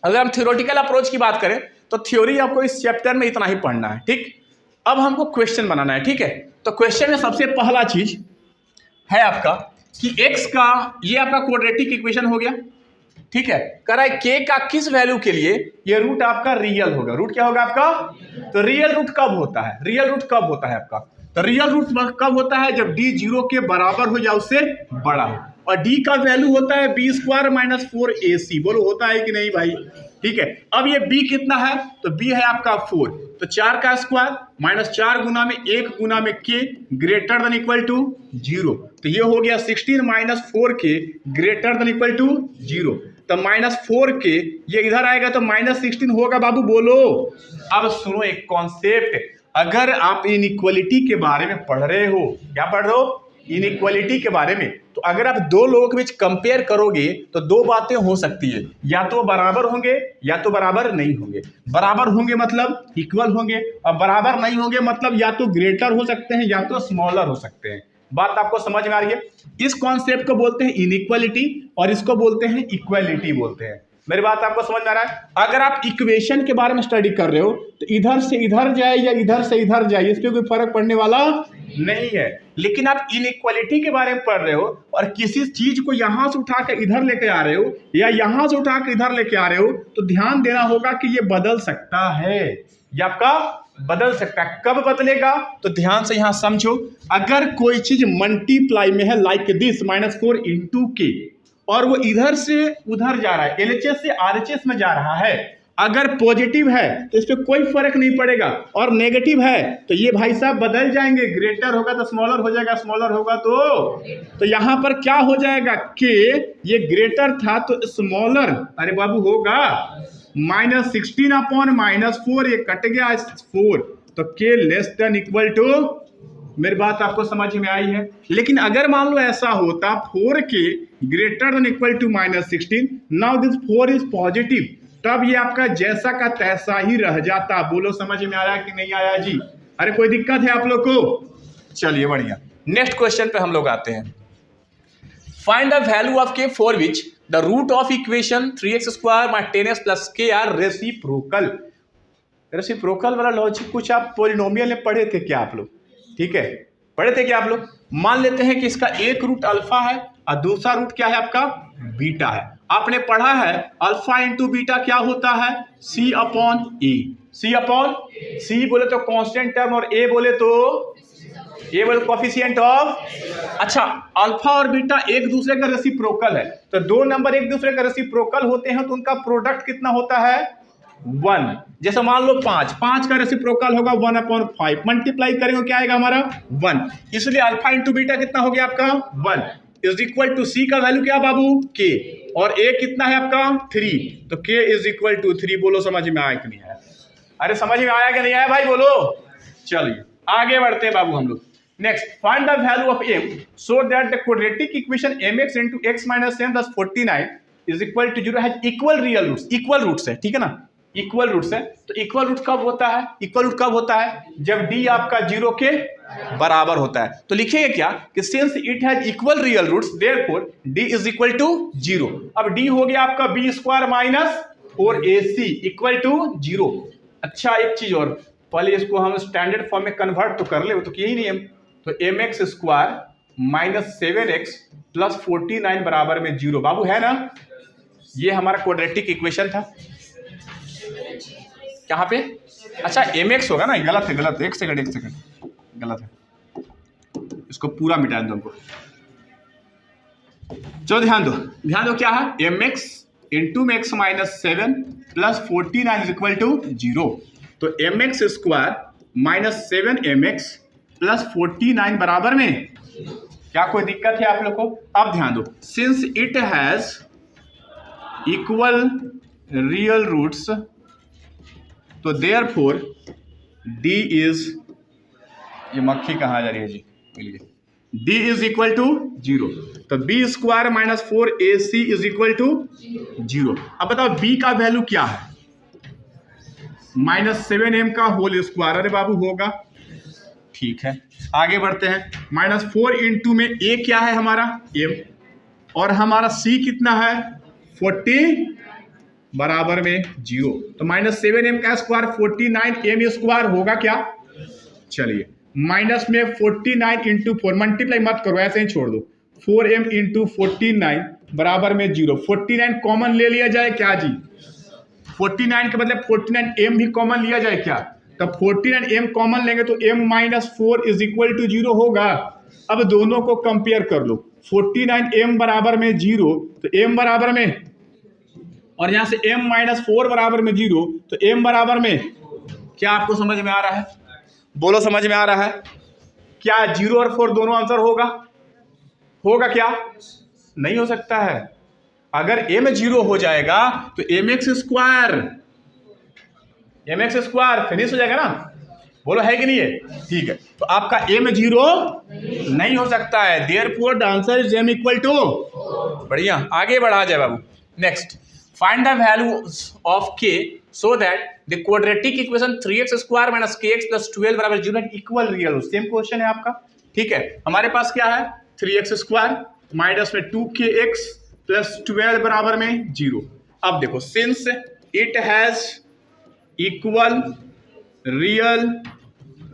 अगर हम थ्योरेटिकल अप्रोच की बात करें तो थ्योरी आपको इस चैप्टर में इतना ही पढ़ना है, ठीक। अब हमको क्वेश्चन बनाना है, ठीक है। तो क्वेश्चन में सबसे पहला चीज है आपका कि x का, ये आपका क्वाड्रेटिक इक्वेशन हो गया, ठीक है। कह रहा है k का किस वैल्यू के लिए ये रूट आपका रियल होगा, रूट क्या होगा आपका, तो रियल रूट कब होता है, रियल रूट कब होता है आपका, तो रियल रूट कब होता है, जब d जीरो के बराबर हो या उससे बड़ा हो, और d का वैल्यू होता है b स्क्वायर माइनस 4ac। बोलो होता है कि नहीं भाई, ठीक है। अब ये b कितना है, तो b है आपका 4, तो 4 का स्क्वायर माइनस 4 गुना में 1 गुना में k greater than equal to 0, तो ये हो गया 16 minus 4k greater than equal to 0, तो माइनस 4k ये इधर आएगा तो माइनस 16 होगा बाबू, बोलो। अब सुनो एक कॉन्सेप्ट, अगर आप इनइक्वालिटी के बारे में पढ़ रहे हो, क्या पढ़ रहे हो, इनइक्वालिटी के बारे में, तो अगर आप दो लोगों के बीच कंपेयर करोगे तो दो बातें हो सकती है, या तो बराबर होंगे या तो बराबर नहीं होंगे। बराबर होंगे मतलब इक्वल होंगे, और बराबर नहीं होंगे मतलब या तो ग्रेटर हो सकते हैं या तो स्मॉलर हो सकते हैं। बात आपको समझ में आ रही है। इस कॉन्सेप्ट को बोलते हैं इनइक्वालिटी और इसको बोलते हैं इक्वालिटी बोलते हैं। मेरी बात आपको समझ में आ रहा है। अगर आप इक्वेशन के बारे में स्टडी कर रहे हो तो इधर से इधर जाए या इधर से इधर जाए, इस पर कोई फर्क पड़ने वाला नहीं है। लेकिन आप इनइक्वालिटी के बारे में पढ़ रहे हो और किसी चीज को यहां से उठा कर इधर लेके आ रहे हो या यहां से उठा कर इधर लेके आ रहे हो, तो ध्यान देना होगा कि ये बदल सकता है, ये आपका बदल सकता है। कब बदलेगा, तो ध्यान से यहां समझो। अगर कोई चीज मल्टीप्लाई में है, लाइक दिस -4 इंटू के, और वो इधर से उधर जा रहा है, LHS से RHS में जा रहा है, अगर पॉजिटिव है तो इस पर कोई फर्क नहीं पड़ेगा, और नेगेटिव है तो ये भाई साहब बदल जाएंगे, ग्रेटर होगा तो स्मॉलर हो जाएगा, स्मॉलर होगा तो यहां पर क्या हो जाएगा, के ये ग्रेटर था तो स्मॉलर, अरे बाबू होगा -16 अपॉन -4, ये कट गया 4, तो के लेस देन इक्वल टू, मेरी बात आपको समझ में आई है। लेकिन अगर मान लो ऐसा होता 4k greater than equal to -16, now this 4 is positive, तब ये आपका जैसा का तैसा ही रह जाता। बोलो समझ में आया कि नहीं आया जी, अरे कोई दिक्कत है आप लोग को, चलिए बढ़िया। नेक्स्ट क्वेश्चन पे हम लोग आते हैं। Find the value of k for which the root of equation 3x square minus 10x plus k are reciprocal. Reciprocal वाला लॉजिक कुछ आप पॉलिनोमियल में पढ़े थे क्या आप लोग, ठीक है, पढ़े थे क्या आप लोग। मान लेते हैं कि इसका एक रूट अल्फा है और दूसरा रूट क्या है आपका, बीटा है। आपने पढ़ा है अल्फा इंटू बीटा क्या होता है, c अपॉन ए। c अपॉन c बोले तो कांस्टेंट टर्म और a बोले तो कोफिशिएंट ऑफ। अच्छा, अल्फा और बीटा एक दूसरे का रेसिप्रोकल है, तो दो नंबर एक दूसरे का रेसिप्रोकल होते हैं तो उनका प्रोडक्ट कितना होता है, 1। जैसे मान लो 5 का रेसिप्रोकल होगा 1/5, मल्टीप्लाई करेंगे क्या आएगा हमारा 1, इसलिए अल्फा इंटू बीटा कितना हो गया आपका 1 इज इक्वल टू c का वैल्यू क्या बाबू k, और a कितना है आपका 3, तो k इज इक्वल टू 3। बोलो समझ में आया कि नहीं आया, अरे समझ में आया कि नहीं आया भाई बोलो। चलिए आगे बढ़ते हैं बाबू हम लोग। Next, find the value of m so that the quadratic equation mx into x minus 10 thus 49 is equal to 0 has equal real roots. Equal roots है, ठीक है ना, इक्वल रूट्स है। तो इक्वल रूट कब होता है, इक्वल रूट कब होता है, जब d आपका 0 के बराबर होता है। तो लिखेंगे क्या कि since it has equal real roots therefore d is equal to 0। अब d हो गया आपका b square minus 4ac equal to 0। अच्छा एक चीज और, पहले इसको हम स्टैंडर्ड फॉर्म में कन्वर्ट तो कर ले, तो यही नहीं है, तो mx square minus 7x plus 49 बराबर में 0। बाबू है ना, ये हमारा क्वाड्रेटिक इक्वेशन था। कहाँ पे, अच्छा mx होगा ना, गलत है गलत है, एक सेकंड गलत है, इसको पूरा मिटा दो हमको। चलो ध्यान दो क्या है, mx इंटू में x minus 7 plus 49 is equal to 0। तो m x square minus 7 m x plus 49 बराबर में, क्या कोई दिक्कत है आप लोग को? अब ध्यान दो, since it has equal real roots तो देयरफॉर डी इज, ये मक्खी कहाँ जा रही है जी, मिलिए, डी इज इक्वल टू 0। तो b square minus 4ac is equal to 0। अब बताओ बी का वैल्यू क्या है? -7m का होल स्क्वायर, अरे बाबू होगा, ठीक है। आगे बढ़ते हैं, -4 इंटू में a क्या है हमारा m, और हमारा c कितना है 40 बराबर में 0। तो -7m का स्क्वायर 49m स्क्वायर होगा क्या? चलिए माइनस में 49 इंटू 4, मल्टीप्लाई मत करो, ऐसे ही छोड़ दो। 4m इंटू 49 बराबर में 0। 49 कॉमन ले लिया जाए क्या जी? 49 के बदले 49m भी कॉमन लिया जाए क्या? तब 49m कॉमन लेंगे तो m minus 4 is equal to 0 होगा। अब दोनों को कंपेयर कर लो, 49m बराबर में 0 तो m बराबर में, और यहां से m माइनस 4 बराबर में 0 तो m बराबर में, क्या आपको समझ में आ रहा है? बोलो समझ में आ रहा है? क्या 0 और 4 दोनों आंसर होगा? होगा क्या? नहीं हो सकता है। अगर m 0 हो जाएगा तो mx स्क्वायर फिनिश हो जाएगा ना, बोलो है कि नहीं है? ठीक है, तो आपका m 0 नहीं हो सकता है, therefore the answer is m equal to, बढ़िया, आगे बढ़ा जाए बाबू। Next, find the values of k so that the quadratic equation 3x square minus kx plus 12 बराबर 0 इक्वल रियल हो। सेम क्वेश्चन है आपका, ठीक है। हमारे पास क्या है, 3x स्क्वायर माइनस में 2kx प्लस 12 बराबर में 0। अब देखो, since it has equal real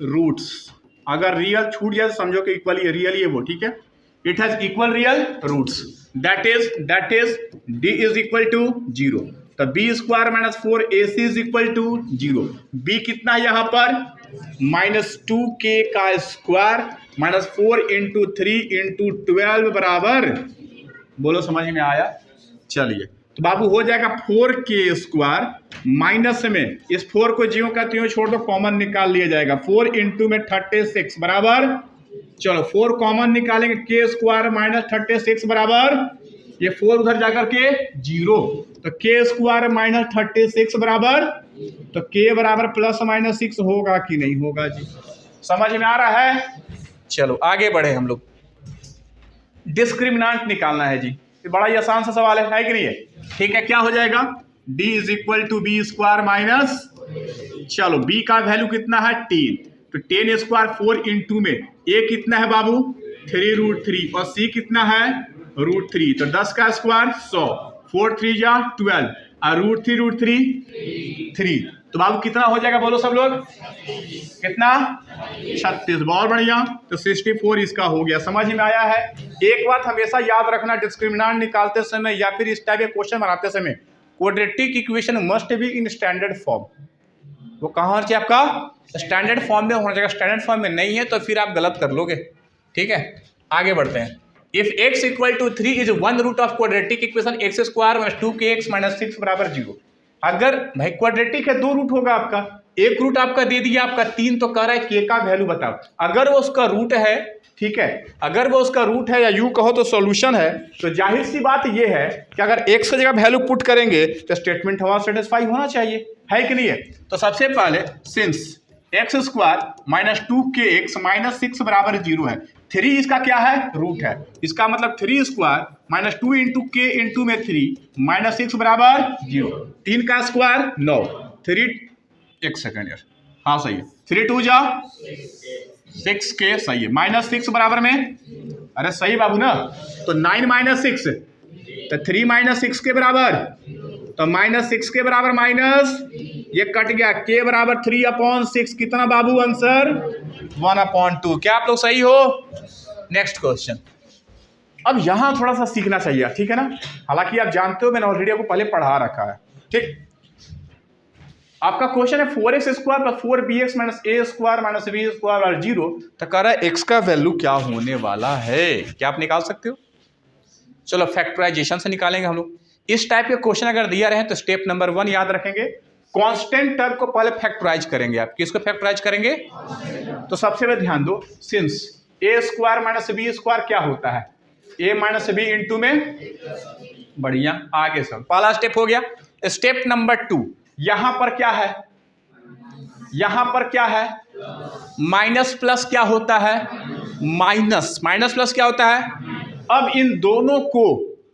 roots, अगर रियल छूट जाए तो समझो कि इक्वल ही रियल ही है वो, ठीक है। It has equal real roots, that is d is equal to 0। तो b square minus 4ac is equal to 0। B कितना है यहाँ पर, -2k का स्क्वायर माइनस 4 इंटू 3 इंटू 12 बराबर, बोलो समझ में आया? चलिए, तो बाबू हो जाएगा 4k स्क्वायर माइनस में, इस 4 को ज्यों का त्यों छोड़ दो, कॉमन निकाल लिया जाएगा, 4 इंटू में 36 बराबर, चलो 4 कॉमन निकालेंगे, k स्क्वायर माइनस 36 बराबर, ये 4 उधर जाकर के 0, तो k स्क्वायर माइनस 36 बराबर, तो k बराबर प्लस माइनस 6 होगा कि नहीं होगा जी? समझ में आ रहा है? चलो आगे बढ़े हम लोग, डिस्क्रिमिनेंट निकालना है जी, ये बड़ा ही आसान सा सवाल है कि नहीं है? ठीक है, क्या हो जाएगा, d is equal to B square minus, चलो b का वैल्यू कितना है 10, तो 10 स्क्वायर 4 इंटू में a कितना है बाबू 3√3 और c कितना है √3, तो 10 का स्क्वायर 100, 4 3 जा 12 और √3 3, तो बाबू कितना हो जाएगा बोलो सब लोग, कितना 36, बहुत बढ़िया, तो 64 इसका हो गया। समझ में आया है? एक बात हमेशा याद रखना, डिस्क्रिमिनेंट निकालते समय या फिर इस टाइप के क्वेश्चन बनाते समय, quadratic equation must be in standard form. वो कहाँ होना चाहिए आपका, स्टैंडर्ड फॉर्म में होना चाहिए। स्टैंडर्ड फॉर्म में नहीं है तो फिर आप गलत कर लोगे, ठीक है। आगे बढ़ते हैं, if x equal to 3 is one root of quadratic equation x square minus 2kx minus 6 बराबर 0। अगर भाई क्वाड्रेटिक है 2 रूट होगा आपका, एक रूट आपका दे दिया आपका 3, तो कह रहा है k का वैल्यू बताओ। अगर वो उसका रूट है, ठीक है, अगर वो उसका रूट है या यूं कहो तो सॉल्यूशन है, तो जाहिर सी बात ये है कि अगर x की जगह वैल्यू पुट करेंगे तो स्टेटमेंट हमारा सेटिस्फाई होना चाहिए, है कि नहीं है? तो सबसे पहले since x square minus 2kx minus 6 बराबर 0 है, 3 इसका क्या है रूट है, इसका मतलब 3 square minus 2 into k into में 3 माइनस 6 बराबर 0, 3 का स्क्वायर 9, 3 एक सेकेंड यार, हाँ सही है, 3 2 जा 6k, सही है, माइनस 6 बराबर में, अरे सही बाबू ना, तो 9 माइनस 6 तो 3 माइनस 6 के बराबर, तो माइनस 6 के बराबर माइनस ये कट गया, k बराबर 3/6, कितना बाबू आंसर 1/2। क्या आप लोग सही हो? नेक्स्ट क्वेश्चन, अब यहां थोड़ा सा सीखना चाहिए, ठीक है ना, हालांकि आप जानते हो मैंने ऑलरेडी आपको पहले पढ़ा रखा है, ठीक। आपका क्वेश्चन है 4x square plus 4bx minus a square minus b square और 0, तो कह रहा है x का वैल्यू क्या होने वाला है, क्या आप निकाल सकते हो? चलो फैक्टराइजेशन से निकालेंगे हम लोग। इस टाइप के क्वेश्चन अगर दिया रहे तो स्टेप नंबर 1 याद रखेंगे, कांस्टेंट टर्म को पहले फैक्टराइज करेंगे। आप किसको फैक्टराइज करेंगे? तो सबसे पहले ध्यान दो, सिंस ए स्क्वायर माइनस बी स्क्वायर क्या होता है? ए माइनस बी इंटू में, बढ़िया, आगे सब पहला स्टेप हो गया। स्टेप नंबर 2, यहां पर क्या है? यहां पर क्या है? माइनस प्लस क्या होता है? माइनस प्लस क्या होता है? अब इन दोनों को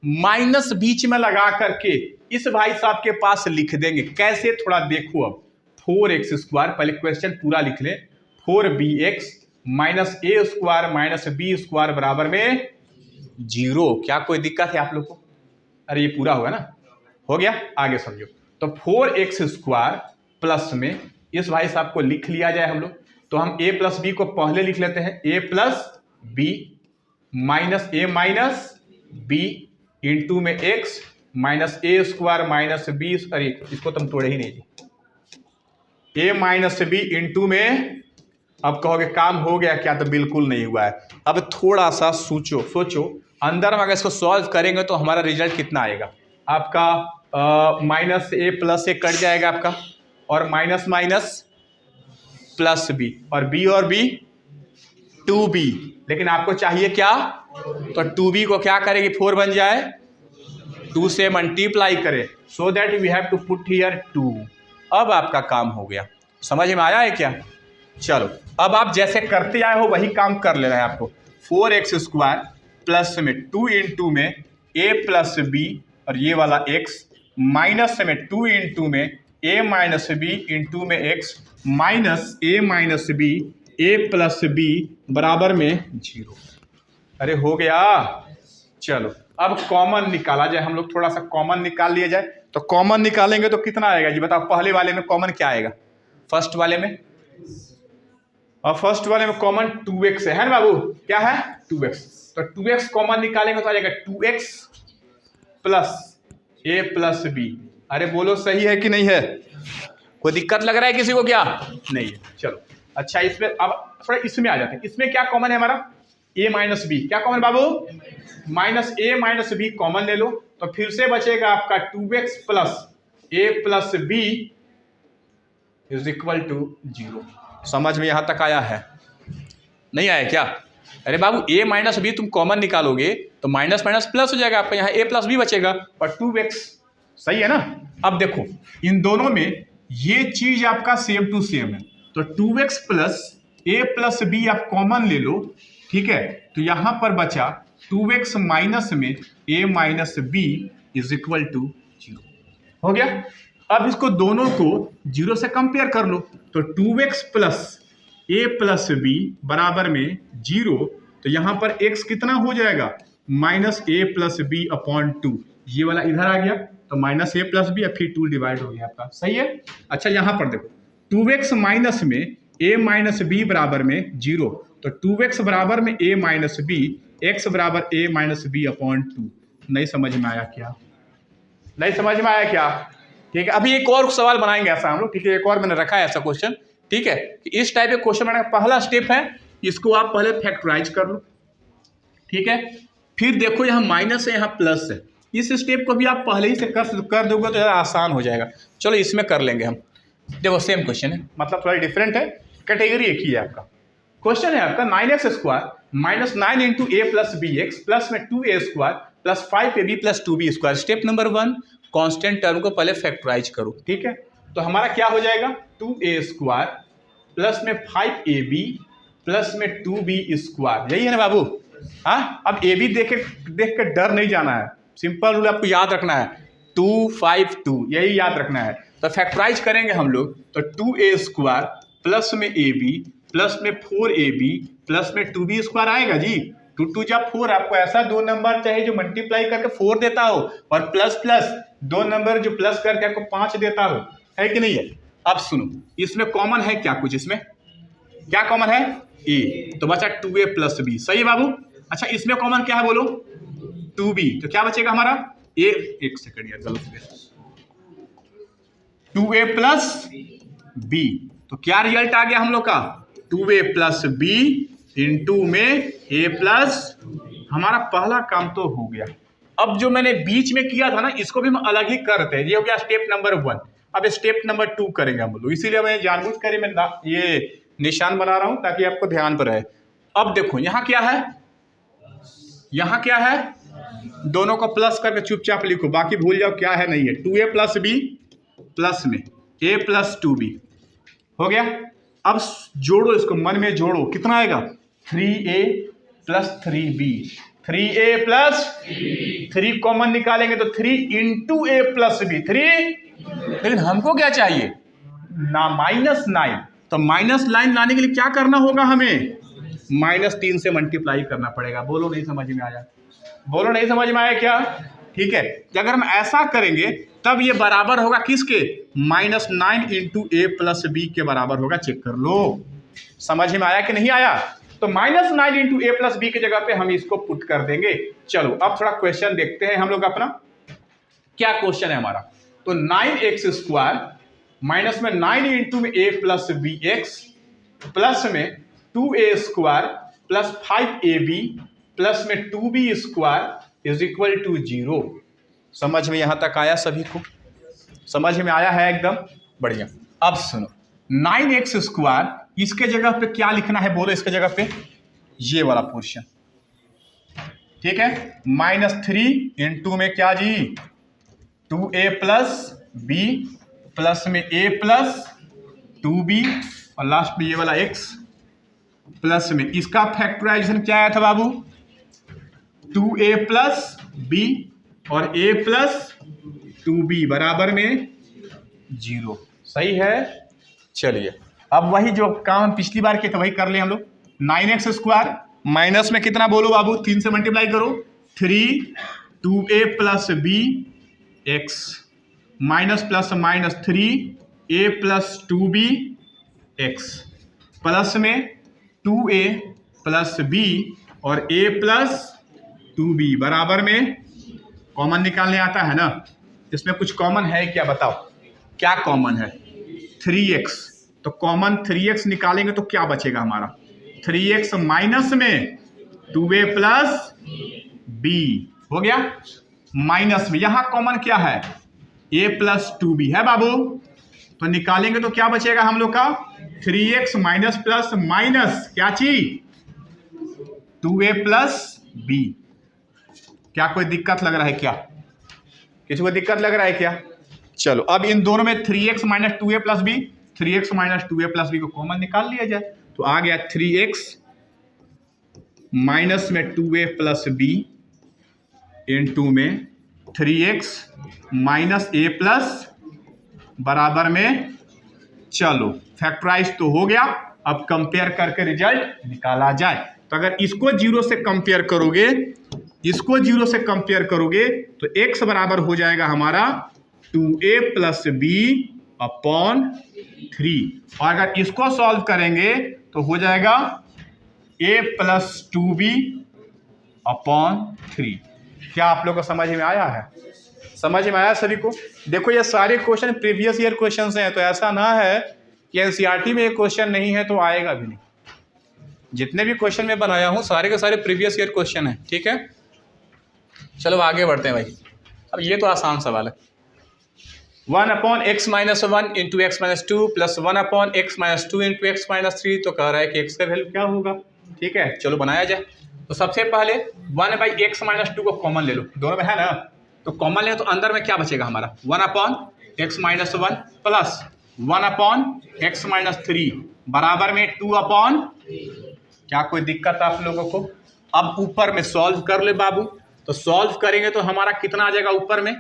माइनस बीच में लगा करके इस भाई साहब के पास लिख देंगे। कैसे? थोड़ा देखो। अब 4x स्क्वायर, पहले क्वेश्चन पूरा लिख ले, 4bx minus a square minus b square बराबर में 0। क्या कोई दिक्कत है आप लोग को? अरे ये पूरा होगा ना, हो गया, आगे समझो। तो 4x स्क्वायर प्लस में इस भाई साहब को लिख लिया जाए हम लोग, तो हम a प्लस बी को पहले लिख लेते हैं, a plus b minus a minus b into में x minus a square minus b, अरे इसको तुम तोड़े ही नहीं, a माइनस बी इंटू में, अब कहोगे काम हो गया क्या? तो बिल्कुल नहीं हुआ है। अब थोड़ा सा सोचो अंदर में अगर इसको सॉल्व करेंगे तो हमारा रिजल्ट कितना आएगा आपका? माइनस ए प्लस ए कट जाएगा आपका, और माइनस माइनस प्लस बी, और बी 2b, लेकिन आपको चाहिए क्या? तो 2b को क्या करेगी? 4 बन जाए, 2 से मल्टीप्लाई करें, so that we have to put here 2। अब आपका काम हो गया। समझ में आया है क्या? चलो अब आप जैसे करते आए हो वही काम कर लेना है आपको। 4x स्क्वायर प्लस में 2 इंटू में a प्लस बी, और ये वाला x माइनस में 2 इंटू में a माइनस बी इंटू में x minus a minus b a plus b बराबर में 0। अरे हो गया। चलो अब कॉमन निकाला जाए, हम लोग थोड़ा सा कॉमन निकाल लिया जाए। तो कॉमन निकालेंगे तो कितना आएगा जी बताओ? पहले वाले में कॉमन क्या आएगा? फर्स्ट वाले में, और फर्स्ट वाले में कॉमन 2x है ना बाबू? क्या है? 2x। तो 2x कॉमन निकालेंगे तो आ जाएगा 2x plus a plus B. अरे बोलो सही है कि नहीं है? कोई दिक्कत लग रहा है किसी को? क्या नहीं है? चलो अच्छा, इसमें अब थोड़ा इसमें आ जाते हैं। इसमें क्या कॉमन है हमारा? a minus b. क्या कॉमन बाबू? Minus a minus b common ले लो, तो फिर से बचेगा आपका 2x plus a plus b is equal to 0। समझ में यहां तक आया है? नहीं आया क्या? अरे बाबू a माइनस बी तुम कॉमन निकालोगे तो माइनस माइनस प्लस हो जाएगा आपका, यहाँ a प्लस बी बचेगा और 2x। सही है ना? अब देखो इन दोनों में ये चीज आपका सेम टू सेम है, तो 2x plus a plus b आप कॉमन ले लो, ठीक है? तो यहां पर बचा 2x माइनस में a minus b is equal to 0। हो गया। अब इसको दोनों को 0 से कंपेयर कर लो, तो 2x plus a plus b बराबर में 0, तो यहां पर x कितना हो जाएगा? Minus a plus b upon 2। ये वाला इधर आ गया तो माइनस a प्लस बी, फिर 2 डिवाइड हो गया आपका। सही है? अच्छा यहां पर देखो 2x माइनस में a माइनस बी बराबर में 0, तो 2x बराबर में a माइनस बी, x बराबर a माइनस बी अपॉन 2। नहीं समझ में आया क्या? नहीं समझ में आया क्या? ठीक है, अभी एक और सवाल बनाएंगे ऐसा हम लोग, ठीक है? एक और मैंने रखा है ऐसा क्वेश्चन, ठीक है? कि इस टाइप के क्वेश्चन बनाने का पहला स्टेप है, इसको आप पहले फैक्टराइज कर लो, ठीक है? फिर देखो यहाँ माइनस है, यहाँ प्लस है, इस स्टेप को भी आप पहले ही से कर दोगे तो ज़्यादा आसान हो जाएगा। चलो इसमें कर लेंगे हम। देखो सेम क्वेश्चन है, मतलब थोड़ा डिफरेंट है, कैटेगरी एक ही है आपका। क्वेश्चन है आपका 9x square minus 9 into a plus b x plus में 2a square plus 5ab plus 2b square. Step number 1, constant term को पहले फैक्टराइज करो, ठीक है? तो हमारा क्या हो जाएगा? 2a स्क्वायर प्लस में 5ab प्लस में 2b स्क्वायर। यही है ना बाबू? हाँ, अब a b देख के डर नहीं जाना है, सिंपल रूल आपको याद रखना है, 2 5 2, यही याद रखना है। तो फैक्टराइज करेंगे हम लोग, तो 2a स्क्वायर प्लस में ab प्लस में 4ab प्लस में 2b स्क्वायर आएगा जी। 2 2 जा 4, आपको ऐसा दो नंबर चाहिए जो मल्टीप्लाई करके 4 देता हो, और प्लस प्लस दो नंबर जो प्लस करके आपको 5 देता हो, है कि नहीं है? अब सुनो, इसमें कॉमन है क्या? कुछ इसमें क्या कॉमन है? a, तो बचा 2a प्लस b। सही है बाबू? अच्छा इसमें कॉमन क्या है बोलो? 2b, तो क्या बचेगा हमारा? a, एक सेकंड यार गलत है, 2a प्लस b। तो क्या रिजल्ट आ गया हम लोग का? 2a प्लस b इंटू में a प्लस। हमारा पहला काम तो हो गया। अब जो मैंने बीच में किया था ना, इसको भी हम अलग ही करते हैं। ये हो गया स्टेप नंबर 1। अब स्टेप नंबर 2 करेंगे हम लोग, इसीलिए मैं जानबूझ कर मैं ये निशान बना रहा हूं ताकि आपको ध्यान पर रहे। अब देखो यहाँ क्या है, यहाँ क्या है, दोनों को प्लस करके चुपचाप लिखो, बाकी भूल जाओ क्या है नहीं है। 2a प्लस बी प्लस में a प्लस 2b हो गया। अब जोड़ो, इसको मन में जोड़ो, कितना आएगा 3a plus 3b। 3a plus 3 common निकालेंगे तो 3 इंटू a प्लस b 3। लेकिन हमको क्या चाहिए ना, -9। तो -9 लाने के लिए क्या करना होगा, हमें -3 से मल्टीप्लाई करना पड़ेगा। बोलो नहीं समझ में आया, बोलो नहीं समझ में आया क्या? ठीक है, अगर हम ऐसा करेंगे तब ये बराबर होगा किसके, -9 इंटू a प्लस b के बराबर होगा। चेक कर लो, समझ में आया कि नहीं आया? तो -9 इंटू a प्लस b की जगह पे हम इसको पुट कर देंगे। चलो अब थोड़ा क्वेश्चन देखते हैं हम लोग अपना, क्या क्वेश्चन है हमारा। तो 9x² माइनस में 9 इंटू में a plus b x plus में 2a² प्लस 5ab प्लस में 2b² इज इक्वल टू 0। समझ में यहां तक आया सभी को? समझ में आया है एकदम बढ़िया। अब सुनो, 9x², इसके जगह पे क्या लिखना है बोलो, इसके जगह पे ये वाला पोर्शन, ठीक है। -3 इंटू में क्या जी 2a प्लस b प्लस में a प्लस 2b और लास्ट में ये वाला x प्लस में इसका फैक्टराइजेशन क्या आया था बाबू, 2a प्लस b और a प्लस 2b बराबर में 0। सही है। चलिए अब वही जो काम पिछली बार किए थे वही कर ले हम लोग। 9x² माइनस में कितना बोलो बाबू, 3 से मल्टीप्लाई करो, 3 2a plus b x minus plus minus 3a plus 2b x plus में 2a प्लस b और a प्लस 2b बराबर में, कॉमन निकालने आता है ना, इसमें कुछ कॉमन है क्या बताओ, क्या कॉमन है, 3x। तो कॉमन 3x निकालेंगे तो क्या बचेगा हमारा, 3x माइनस में 2a प्लस b हो गया, माइनस में यहां कॉमन क्या है, a प्लस 2b है बाबू। तो निकालेंगे तो क्या बचेगा हम लोग का, 3x माइनस प्लस माइनस क्या चीज 2a प्लस b। क्या कोई दिक्कत लग रहा है क्या, किसी को दिक्कत लग रहा है क्या? चलो अब इन दोनों में 3x minus 2a plus b, 3x minus 2a plus b को कॉमन निकाल लिया जाए तो आ गया 3x माइनस में 2a प्लस b इंटू में 3x माइनस a प्लस बराबर में, चलो फैक्टराइज तो हो गया। अब कंपेयर करके रिजल्ट निकाला जाए। तो अगर इसको 0 से कंपेयर करोगे, इसको 0 से कंपेयर करोगे तो x बराबर हो जाएगा हमारा 2a प्लस b अपॉन 3। और अगर इसको सॉल्व करेंगे तो हो जाएगा a प्लस 2b अपॉन 3। क्या आप लोगों को समझ में आया है? समझ में आया सभी को? देखो ये सारे क्वेश्चन प्रीवियस ईयर क्वेश्चन हैं, तो ऐसा ना है कि एनसीईआरटी में ये क्वेश्चन नहीं है तो आएगा भी नहीं। जितने भी क्वेश्चन मैं बनाया हूँ सारे के सारे प्रीवियस ईयर क्वेश्चन हैं, ठीक है। चलो आगे बढ़ते हैं भाई। अब ये तो आसान सवाल है, 1 अपॉन x minus 1 into x minus 2 plus 1 अपॉन x minus 2 into x minus 3। तो कह रहा है कि x का वैल्यू क्या होगा, ठीक है। चलो बनाया जाए। तो सबसे पहले 1/x माइनस 2 को कॉमन ले लो, दोनों में है ना, तो कॉमन ले तो अंदर में क्या बचेगा हमारा 1 अपॉन x माइनस 1 प्लस 1 अपॉन x माइनस 3 बराबर में 2 अपॉन, क्या कोई दिक्कत आप लोगों को? अब ऊपर में सॉल्व कर ले बाबू। तो सॉल्व करेंगे तो हमारा कितना आ जाएगा ऊपर में,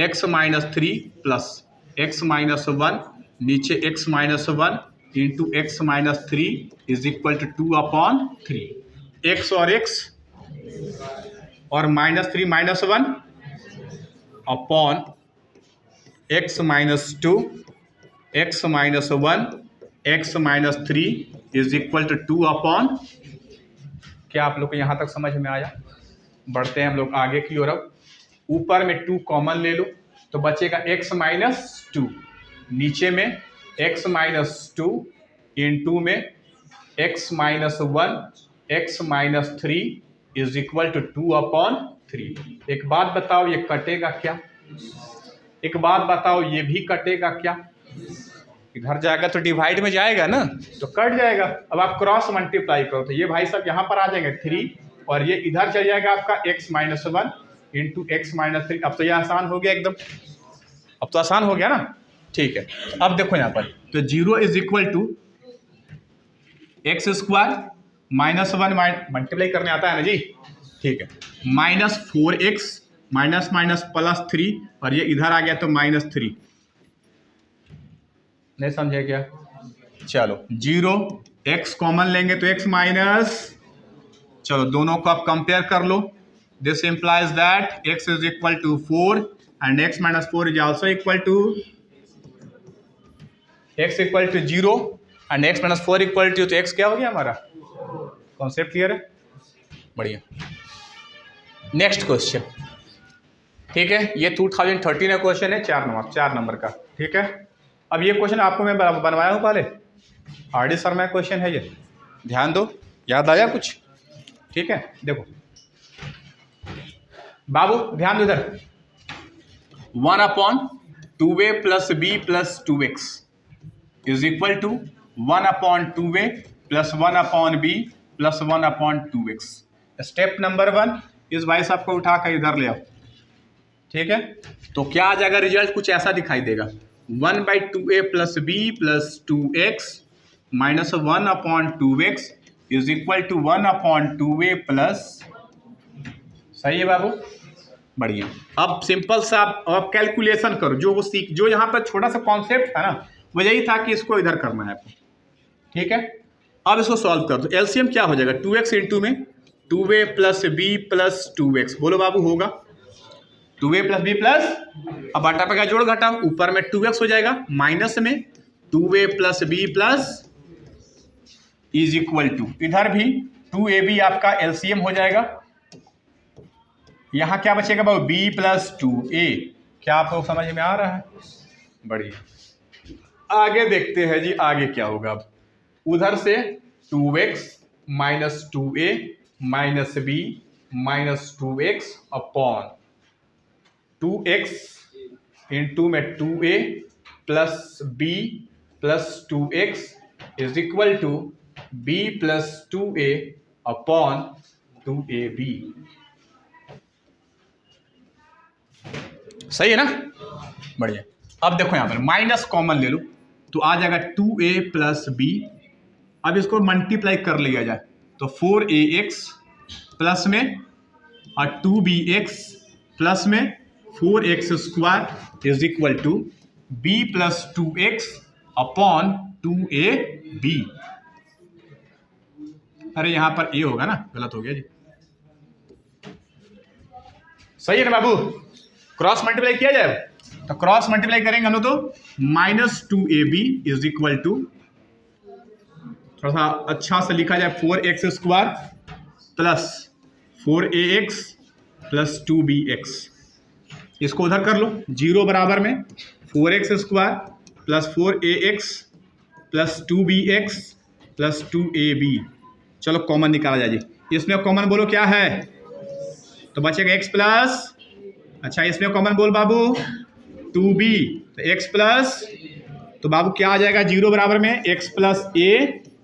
x minus 3 plus x minus 1 नीचे x minus 1 into x minus 3 is equal to 2 upon 3। x और x और -3 माइनस 1 अपॉन x minus 2 x minus 1 x minus 3 is equal to 2 upon. क्या आप लोग को यहाँ तक समझ में आया? बढ़ते हैं हम लोग आगे की ओर। अब ऊपर में 2 कॉमन ले लो तो बचेगा x माइनस 2, नीचे में x माइनस 2 इंटू में x minus 1 x minus 3 is equal to 2/3। एक बात बताओ, ये कटेगा क्या? एक बात बताओ, ये भी कटेगा क्या? इधर जाएगा तो डिवाइड में जाएगा ना, तो कट जाएगा। अब आप क्रॉस मल्टीप्लाई करो तो ये भाई साहब यहाँ पर आ जाएंगे 3, और ये इधर चल जाएगा आपका x-1 इंटू x-3। अब तो ये आसान हो गया एकदम, अब तो आसान हो गया ना। ठीक है, अब देखो यहाँ पर तो 0 is equal to x² -1 multiply करने आता है ना जी। ठीक है, -4x माइनस +3, और ये इधर आ गया तो -3। नहीं समझे क्या? चलो 0 x कॉमन लेंगे तो x माइनस, चलो दोनों को आप कंपेयर कर लो। This implies that x is equal to 4 and x minus 4 is also equal to x equal to 0 and x minus 4 equal to, तो x क्या हो गया हमारा? कॉन्सेप्ट क्लियर है? बढ़िया। नेक्स्ट क्वेश्चन, ठीक है, ये 2013 का क्वेश्चन है, 4 नंबर का। ठीक है, अब ये क्वेश्चन आपको मैं बनवाया हूँ पहले, RD शर्मा क्वेश्चन है ये, ध्यान दो, याद आया कुछ? ठीक है, देखो बाबू ध्यान दो इधर। 1/2a + b + 2x is equal to 1/2a + 1/b + 1/2x। Step number 1 इस भाई साहब को उठा कर इधर ले आओ। ठीक है, तो क्या आ जाएगा रिजल्ट? कुछ ऐसा दिखाई देगा, 1/2a + b + 2x minus 1/2x is equal to 1/2a plus, सही है बाबू? बढ़िया। अब सिंपल सा आप कैलकुलेशन करो, जो वो जो यहाँ पर छोटा सा कॉन्सेप्ट था ना, वो यही था कि इसको इधर करना है आपको। ठीक है, अब इसको सॉल्व कर दो। एलसीएम क्या हो जाएगा? 2x इंटू में 2a + b + 2x, बोलो बाबू होगा 2a + b प्लस, अब बाटा पे का जोड़ घटा, ऊपर में 2x हो जाएगा, माइनस में 2a + b plus is equal to, इधर भी 2ab आपका एलसीएम हो जाएगा। यहाँ क्या बचेगा बाबू? b + 2a। क्या आपको समझ में आ रहा है? बढ़िया। आगे देखते हैं जी, आगे क्या होगा। अब उधर से 2x - 2a - b - 2x upon 2x into में 2a + b + 2x is equal to b + 2a upon 2ab। सही है ना? बढ़िया। अब देखो यहाँ पर माइनस कॉमन ले लो तो आ जाएगा 2a + b। अब इसको मल्टीप्लाई कर लिया जाए तो 4ax प्लस में और 2bx प्लस में 4x² is equal to b + 2x upon 2ab। अरे यहाँ पर a होगा ना, गलत हो गया जी। सही है ना बाबू? क्रॉस मल्टीप्लाई किया जाए तो क्रॉस मल्टीप्लाई करेंगे हम लोग तो -2ab इज इक्वल टू, थोड़ा सा अच्छा से लिखा जाए, 4x² plus 4ax plus 2bx। इसको उधर कर लो, 0 बराबर में 4x² plus 4ax plus 2bx plus 2ab। चलो कॉमन निकाला जाए जी। इसमें कॉमन बोलो क्या है? तो बचेगा x प्लस, अच्छा इसमें कॉमन बोल बाबू 2b, तो x प्लस, तो बाबू क्या आ जाएगा? 0 बराबर में x + a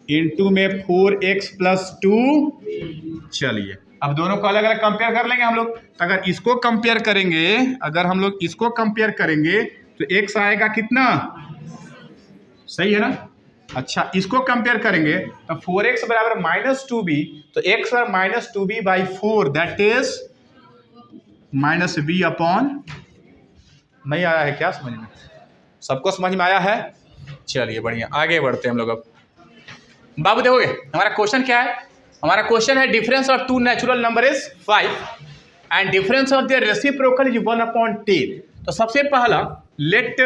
इंटू में 4x + 2। चलिए अब दोनों को अलग अलग कंपेयर कर लेंगे हम लोग। तो अगर इसको कंपेयर करेंगे, अगर हम लोग इसको कंपेयर करेंगे तो x आएगा कितना? सही है ना? अच्छा इसको कंपेयर करेंगे तो 4x बराबर -2b, तो x और -2b/4 that is -b upon. नहीं आया है क्या समझ में? सबको समझ में आया है? चलिए बढ़िया, आगे बढ़ते हैं हम लोग। अब बाबू देखोगे हमारा क्वेश्चन क्या है? हमारा क्वेश्चन है difference of 2 natural number is 5 and difference of their reciprocal is 1/10। तो सबसे पहला लेट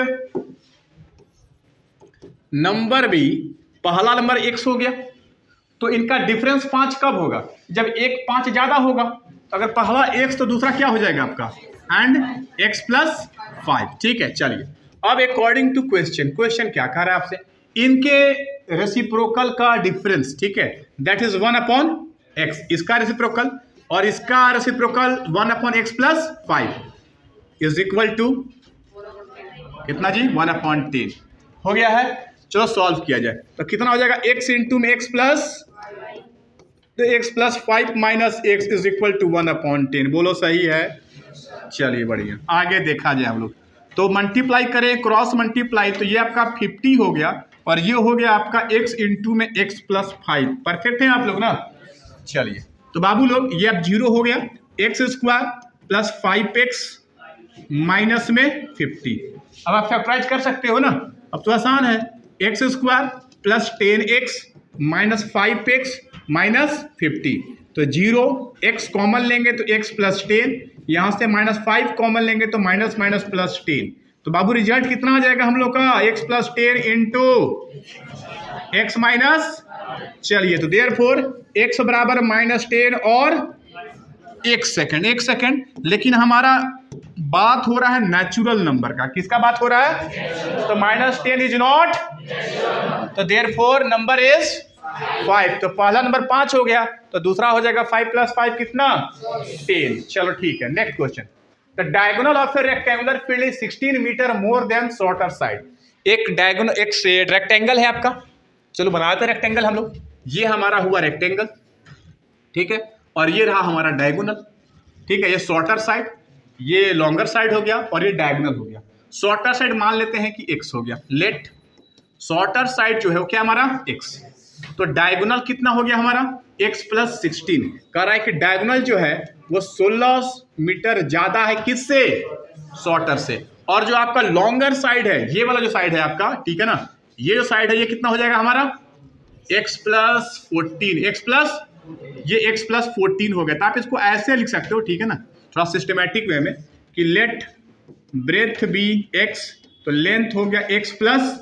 नंबर भी, पहला नंबर x हो गया, तो इनका डिफरेंस 5 कब होगा? जब एक 5 ज्यादा होगा। अगर पहला x तो दूसरा क्या हो जाएगा आपका? And x + 5। ठीक है, चलिए अब अकॉर्डिंग टू क्वेश्चन क्या कह रहा है आपसे? इनके रेसिप्रोकल का डिफरेंस, ठीक है, दैट इज 1/x। इसका रेसिप्रोकल और इसका reciprocal 1/x plus 5 is equal to कितना जी 1/10 हो गया है। चलो सॉल्व किया जाए तो कितना हो जाएगा x इंटू में x प्लस तो x plus 5 minus x is equal to 1/10। बोलो सही है। चलिए बढ़िया, आगे देखा जाए हम लोग। तो मल्टीप्लाई करें, क्रॉस मल्टीप्लाई, तो ये आपका 50 हो गया और ये हो गया आपका x इंटू में x प्लस 5। परफेक्ट है आप लोग ना। चलिए तो बाबू लोग ये अब 0 हो गया, x square plus 5x minus में 50। अब आप फैक्टराइज कर सकते हो ना, अब तो आसान है। X square plus 10x minus 5x minus 50, तो 0 x कॉमन लेंगे तो x प्लस 10, यहाँ से माइनस 5 कॉमन लेंगे तो माइनस माइनस प्लस 10। तो बाबू रिजल्ट कितना आ जाएगा हम लोग का x plus 10 into x minus, चलिए तो देयरफॉर x बराबर माइनस 10 और 1 सेकंड, लेकिन हमारा बात हो रहा है नेचुरल नंबर का। किसका बात हो रहा है? तो माइनस 10 इज नॉट, तो देयरफॉर नंबर इज 5। तो पहला नंबर 5 हो गया, तो दूसरा हो जाएगा 5 प्लस 5 कितना 10। चलो ठीक है, next question. The diagonal of a rectangular field is 16 metre more than shorter side. एक डायगोनल, एक रेक्टेंगल है आपका, चलो बनाते हैं रेक्टेंगल हम लोग। ये हमारा हुआ रेक्टेंगल, ठीक है, और ये रहा हमारा डायगोनल, ठीक है। ये शॉर्टर साइड, ये लॉन्गर साइड हो गया और ये डायगोनल हो गया। शॉर्टर साइड मान लेते हैं कि x हो गया, लेट शॉर्टर साइड जो है वो क्या हमारा x, तो डायगोनल कितना हो गया हमारा x प्लस 16। कह रहा है कि डायगोनल जो है वो 16 मीटर ज्यादा है किससे? शॉर्टर से। और जो आपका लॉन्गर साइड है, ये वाला जो साइड है आपका, ठीक है ना, ये जो साइड है ये कितना हो जाएगा हमारा x प्लस 14, x प्लस ये x प्लस 14 हो गया। तो आप इसको ऐसे लिख सकते हो, ठीक है ना, थोड़ा सिस्टमैटिक वे में, कि लेट ब्रेथ बी x, तो लेंथ हो गया x प्लस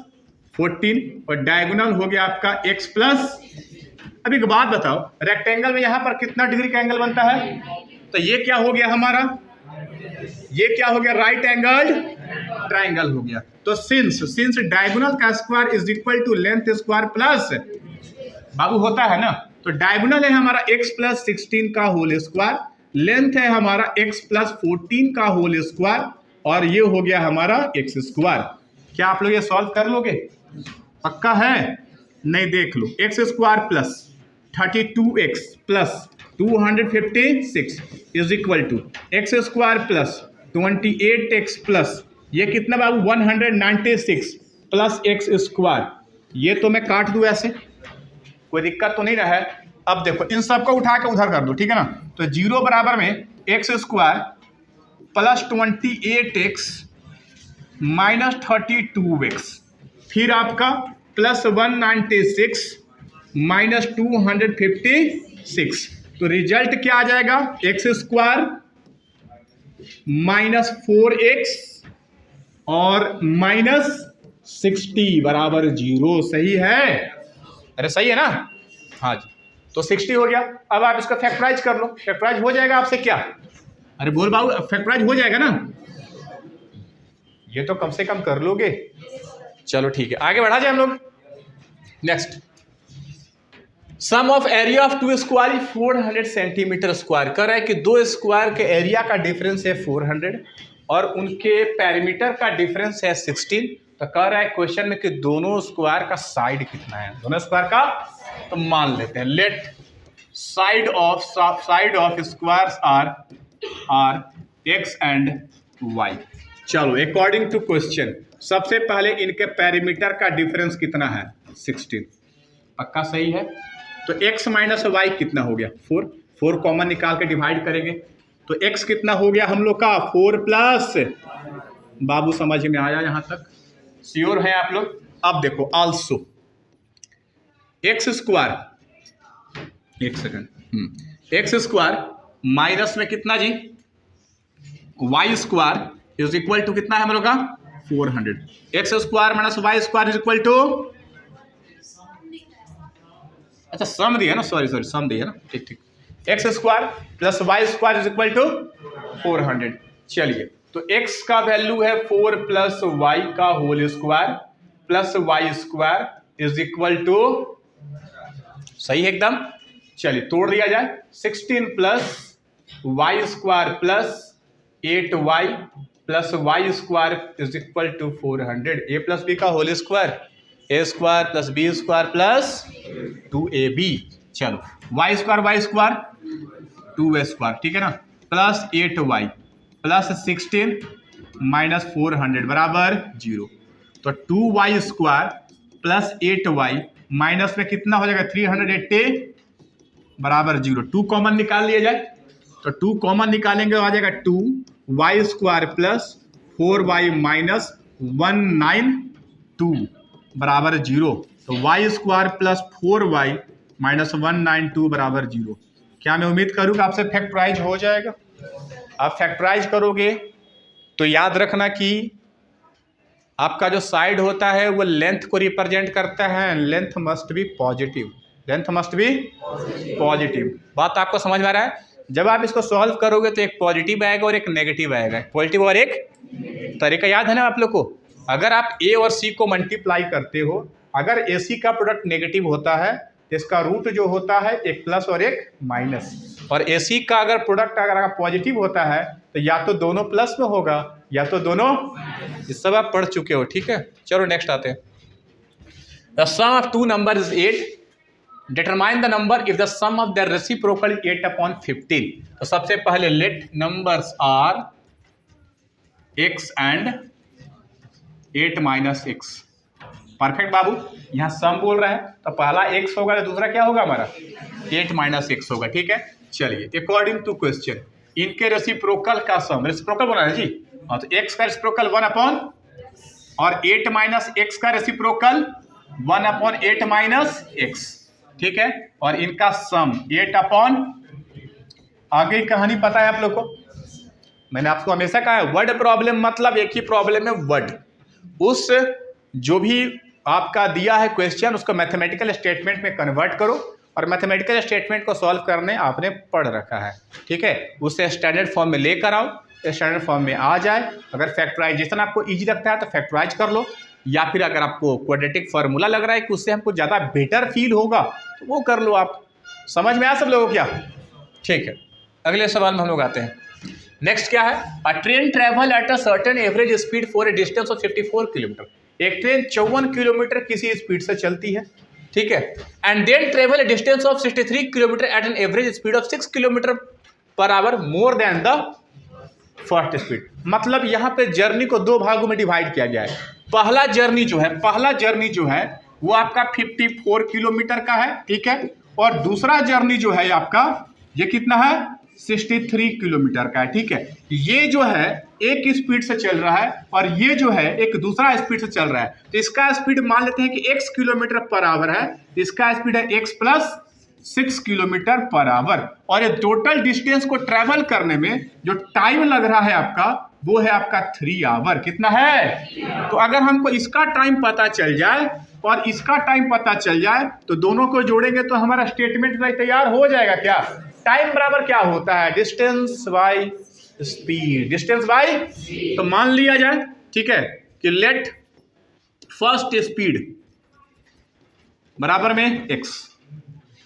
14 और डायगोनल हो गया आपका x प्लस। अब एक बात बताओ, रेक्टेंगल में यहाँ पर कितना डिग्री का एंगल बनता है? तो ये क्या हो गया हमारा, ये क्या हो गया राइट एंगल ट्राइंगल हो गया। तो सिंस डायगोनल का square is equal to length square plus, बाबू होता है ना, तो डायगोनल है हमारा x प्लस 16 का होल स्क्वायर, लेंथ है हमारा x प्लस 14 का होल स्क्वायर, और ये हो गया हमारा x स्क्वायर। क्या आप लोग ये सॉल्व कर लोगे? पक्का है? नहीं, देख लो, x square plus 32x plus 256 is equal to x square plus 28x plus ये कितना बाबू 196 प्लस एक्स स्क्वायर। ये तो मैं काट दूं ऐसे, कोई दिक्कत तो नहीं रहा है। अब देखो इन सबको उठा के उधर कर दो, ठीक है ना, तो 0 बराबर में x square plus 28x minus 32x, फिर आपका प्लस 196 माइनस 256, तो रिजल्ट क्या आ जाएगा एक्स स्क्वायर माइनस 4x और माइनस 60 बराबर 0। सही है? अरे सही है ना? हाँ जी, तो 60 हो गया। अब आप इसका फैक्टराइज कर लो, फैक्टराइज हो जाएगा आपसे क्या? अरे बोल बाबू, फैक्टराइज हो जाएगा ना? ये तो कम से कम कर लोगे। चलो ठीक है, आगे बढ़ा जाए हम लोग। Next, sum of area of two square 400 centimetre square. कर रहा है कि दो स्क्वायर के एरिया का डिफरेंस है 400 और उनके पेरीमीटर का डिफरेंस है 16। तो कह रहा है क्वेश्चन में कि दोनों स्क्वायर का साइड कितना है, दोनों स्क्वायर का। तो मान लेते हैं let side of squares are x and y। चलो अकॉर्डिंग टू क्वेश्चन सबसे पहले इनके पेरीमीटर का डिफरेंस कितना है 16। पक्का सही है? तो x माइनस वाई कितना हो गया 4 कॉमन निकाल के डिवाइड करेंगे तो x कितना हो गया हम लोग का 4 प्लस, बाबू समझ में आया यहाँ तक? श्योर है आप लोग? अब देखो आल्सो एक्स स्क्वायर, एक सेकंड, एक्स स्क्वायर माइनस में कितना जी y square is equal to कितना है हम लोग का 400। X square minus y square is equal to, अच्छा सम दिया ना, सॉरी सम दिया ना, ठीक, x square plus y square is equal to 400। चलिए तो x का वैल्यू है 4 प्लस वाई का whole square plus y square is equal to, सही है एकदम। चलिए तोड़ दिया जाए, 16 plus y square plus 8y plus y square is equal to 400 a plus B का whole square a square plus B square plus 2ab। चलो Y square 2a square, ठीक है ना, प्लस 8y प्लस 16 माइनस 400 बराबर 0। तो 2y square plus 8y minus में कितना हो जाएगा 380 बराबर 0। 2 कॉमन निकाल लिया जाए, तो 2 कॉमन निकालेंगे तो आ जाएगा 2y square plus 4y minus 192 बराबर 0। तो y square plus 4y minus 192 बराबर 0। क्या मैं उम्मीद करूँगा आपसे फैक्टराइज हो जाएगा? आप फैक्टराइज करोगे तो याद रखना कि आपका जो साइड होता है वो लेंथ को रिप्रेजेंट करता है। Length must be positive, length must be positive. बात आपको समझ में आ रहा है? जब आप इसको सॉल्व करोगे तो एक पॉजिटिव आएगा और एक नेगेटिव आएगा, पॉजिटिव और एक तरीका याद है ना आप लोग को? अगर आप ए और सी को मल्टीप्लाई करते हो, अगर ए सी का प्रोडक्ट नेगेटिव होता है तो इसका रूट जो होता है एक प्लस और एक माइनस, और ए सी का अगर प्रोडक्ट अगर पॉजिटिव होता है तो या तो दोनों प्लस में होगा या तो दोनों, इस सब आप पढ़ चुके हो, ठीक है। चलो नेक्स्ट आते हैं। The sum of two number is 8, determine the number if the sum of their reciprocal 8/15। तो सबसे पहले let numbers are x and 8 minus x। Perfect बाबू, यहाँ सम बोल रहा है तो पहला x होगा तो दूसरा क्या होगा हमारा 8 माइनस x होगा, ठीक है। चलिए अकॉर्डिंग टू क्वेश्चन इनके रेसिप्रोकल का सम, रेसिप्रोकल बोला है जी, हाँ, तो x का रेसिप्रोकल 1 और 8 माइनस x का रेसिप्रोकल 1/8 माइनस x, ठीक है। और इनका सम 8 आगे कहानी पता है आप लोग को, मैंने आपको हमेशा कहा है वर्ड प्रॉब्लम मतलब एक ही प्रॉब्लम है वर्ड। उस जो भी आपका दिया है क्वेश्चन उसको मैथमेटिकल स्टेटमेंट में कन्वर्ट करो, और मैथमेटिकल स्टेटमेंट को सॉल्व करने आपने पढ़ रखा है, ठीक है। उसे स्टैंडर्ड फॉर्म में लेकर आओ, स्टैंडर्ड फॉर्म में आ जाए। अगर फैक्टराइजेशन आपको इजी लगता है तो फैक्टराइज कर लो, या फिर अगर आपको क्वाड्रेटिक फार्मूला लग रहा है कि उससे हमको ज़्यादा बेटर फील होगा तो वो कर लो आप। समझ में आया सब लोगों को क्या? ठीक है, अगले सवाल में हम लोग आते हैं। नेक्स्ट क्या है? A train travel at a certain average speed for a distance of 54 kilometre. एक ट्रेन 54 किलोमीटर किसी स्पीड से चलती है, ठीक है, and then travel a distance of 63 kilometre at an average speed of 6 kilometre per hour more than the first speed. मतलब यहाँ पे जर्नी को दो भागों में डिवाइड किया गया है। पहला जर्नी जो है वो आपका 54 किलोमीटर का है, ठीक है, और दूसरा जर्नी जो है आपका ये कितना है 63 किलोमीटर का है, ठीक है। ये जो है एक स्पीड से चल रहा है और ये जो है एक दूसरा स्पीड से चल रहा है। तो इसका स्पीड मान लेते हैं कि x किलोमीटर पर आवर है, इसका स्पीड है x plus 6 kilometre per our, और ये टोटल डिस्टेंस को ट्रेवल करने में जो टाइम लग रहा है आपका वो है आपका 3 आवर। कितना है? तो अगर हमको इसका टाइम पता चल जाए और इसका टाइम पता चल जाए तो दोनों को जोड़ेंगे तो हमारा स्टेटमेंट तैयार हो जाएगा। क्या? टाइम बराबर क्या होता है? Distance by speed, distance by. तो मान लिया जाए, ठीक है, कि लेट फर्स्ट स्पीड बराबर में x,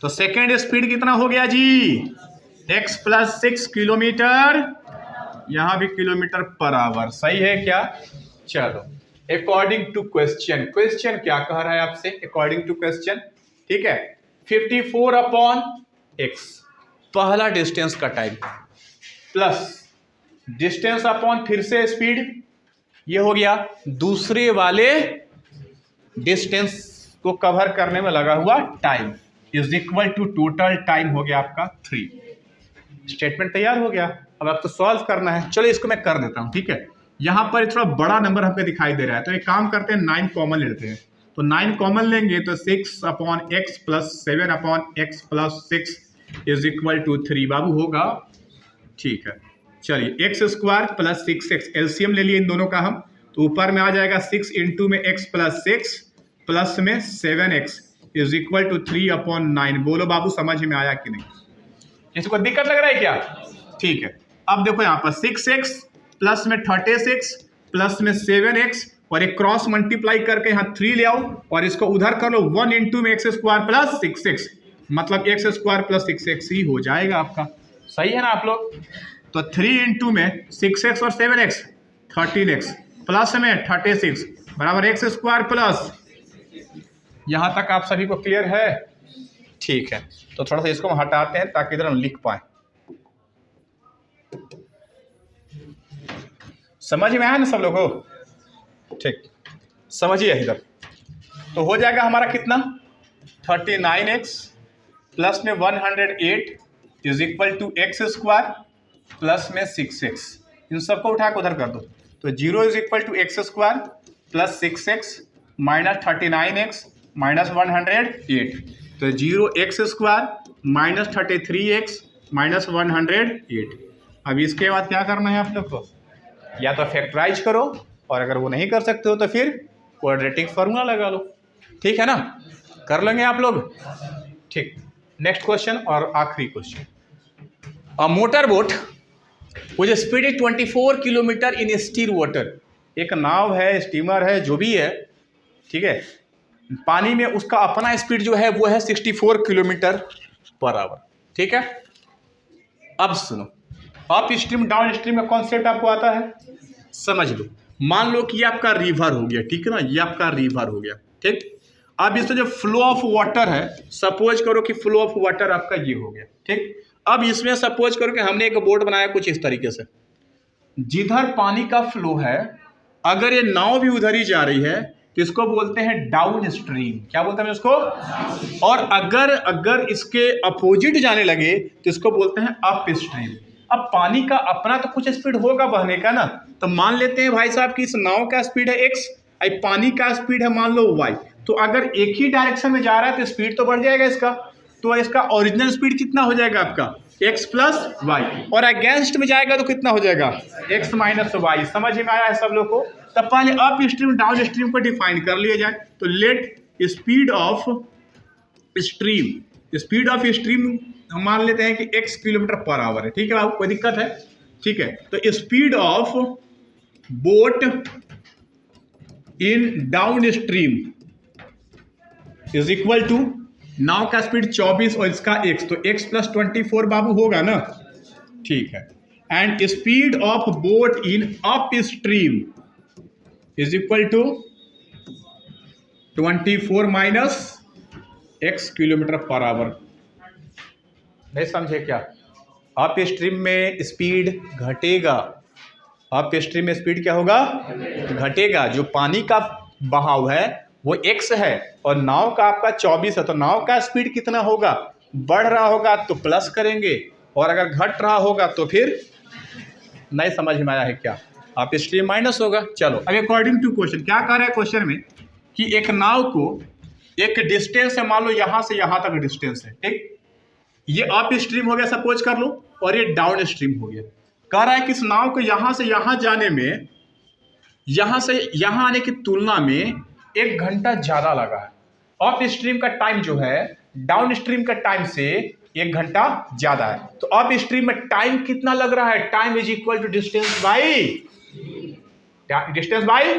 तो सेकेंड स्पीड कितना हो गया जी? x प्लस 6 किलोमीटर, यहां भी किलोमीटर पर आवर, सही है क्या? चलो अकॉर्डिंग टू क्वेश्चन, क्वेश्चन क्या कह रहा है आपसे? अकॉर्डिंग टू क्वेश्चन, ठीक है, 54/x पहला डिस्टेंस का टाइम प्लस डिस्टेंस अपॉन फिर से स्पीड, ये हो गया दूसरे वाले डिस्टेंस को कवर करने में लगा हुआ time is equal to total time हो गया आपका 3। स्टेटमेंट तैयार हो गया। अब आपको सॉल्व करना है। चलो इसको मैं कर देता हूं, ठीक है। यहां पर थोड़ा बड़ा नंबर हमको दिखाई दे रहा है तो एक काम करते हैं 9 कॉमन लेते हैं। तो 9 कॉमन लेंगे तो 6/x plus 7/x plus 6 is equal to 3 बाबू होगा, ठीक है। चलिए x square plus 6x LCM ले लिए इन दोनों का हम, तो ऊपर में आ जाएगा 6 इंटू में x प्लस 6 प्लस में 7x इज इक्वल टू 3/9। बोलो बाबू समझ में आया कि नहीं? इसको दिक्कत लग रहा है क्या? ठीक है, अब देखो यहाँ पर 6x प्लस में 36 प्लस में 7x और एक क्रॉस मल्टीप्लाई करके यहाँ 3 ले आओ और इसको उधर कर लो 1 इंटू में x स्क्वायर प्लस 6x, मतलब x स्क्वायर प्लस 6x ही हो जाएगा आपका। सही है ना आप लोग? तो 3 इंटू में 6x और 7x 13x प्लस में 36 बराबर x स्क्वायर प्लस, यहाँ तक आप सभी को क्लियर है? ठीक है, तो थोड़ा सा इसको हम हटाते हैं ताकि इधर हम लिख पाए। समझ में आया ना सब लोगों को? ठीक, समझिए इधर। तो हो जाएगा हमारा कितना, 39x प्लस में 108 is equal to x square plus में 6x। इन सबको उठा के उधर कर दो, तो 0 is equal to x square plus 6x minus 39x minus 108, तो 0x square minus 33x minus 108। अब इसके बाद क्या करना है आप लोग को, या तो फैक्टराइज करो, और अगर वो नहीं कर सकते हो तो फिर क्वाड्रेटिक फार्मूला लगा लो। ठीक है ना, कर लेंगे आप लोग? ठीक, नेक्स्ट क्वेश्चन और आखिरी question. A motor boat with speed 24 kilometre in still water. एक नाव है, स्टीमर है, जो भी है, ठीक है, पानी में उसका अपना स्पीड जो है वो है 64 किलोमीटर पर आवर। ठीक है, अब सुनो, अप स्ट्रीम डाउन स्ट्रीम का कॉन्सेप्ट आपको आता है? समझ लो। मान लो कि ये आपका रिवर हो गया, ठीक है ना, ये आपका रिवर हो गया। ठीक, अब इसमें जो फ्लो ऑफ वाटर है, सपोज करो कि फ्लो ऑफ वाटर आपका ये हो गया। ठीक, अब इसमें सपोज करो कि हमने एक बोट बनाया कुछ इस तरीके से, जिधर पानी का फ्लो है, अगर ये नाव भी उधर ही जा रही है तो इसको बोलते हैं डाउन स्ट्रीम। क्या बोलते हैं इसको? और अगर इसके अपोजिट जाने लगे तो इसको बोलते हैं अप स्ट्रीम। अब पानी का अपना तो कुछ स्पीड होगा बहने का ना, तो मान लेते हैं भाई साहब कि इस नाव का स्पीड है x, पानी का स्पीड है मान लो y। तो अगर एक ही डायरेक्शन में जा रहा है तो स्पीड तो बढ़ जाएगा इसका, तो इसका ओरिजिनल स्पीड कितना हो जाएगा आपका, x प्लस वाई, और अगेंस्ट में जाएगा तो कितना हो जाएगा, x माइनस वाई। समझ में आया है सब लोग को? तब पहले अप स्ट्रीम डाउन स्ट्रीम को डिफाइन कर लिया जाए। तो लेट स्पीड ऑफ स्ट्रीम हम मान लेते हैं कि x किलोमीटर पर आवर है। ठीक है बाबू, कोई दिक्कत है? ठीक है, तो speed of boat in downstream is equal to, नाव का स्पीड 24 और इसका x, तो x प्लस 24 बाबू होगा ना। ठीक है, and speed of boat in upstream is equal to 24 minus x kilometre per hour. नहीं समझे क्या? अप स्ट्रीम में स्पीड घटेगा, अप स्ट्रीम में स्पीड क्या होगा, घटेगा। जो पानी का बहाव है वो x है और नाव का आपका 24 है, तो नाव का स्पीड कितना होगा, बढ़ रहा होगा तो प्लस करेंगे, और अगर घट रहा होगा तो फिर, नहीं समझ में आया है क्या, अप स्ट्रीम माइनस होगा। चलो अब अकॉर्डिंग टू क्वेश्चन क्या कह रहा है क्वेश्चन में, कि एक नाव को एक डिस्टेंस है, मान लो यहां से यहां तक डिस्टेंस है। ठीक, ये अप स्ट्रीम हो गया सपोज कर लो, और ये डाउन स्ट्रीम हो गया। कह रहा है कि इस नाव को यहां से यहां जाने में, यहां से यहां आने की तुलना में 1 घंटा ज्यादा लगा है। अप स्ट्रीम का टाइम जो है डाउन स्ट्रीम का टाइम से 1 घंटा ज्यादा है। तो अप स्ट्रीम में टाइम कितना लग रहा है, time is equal to distance by, distance by,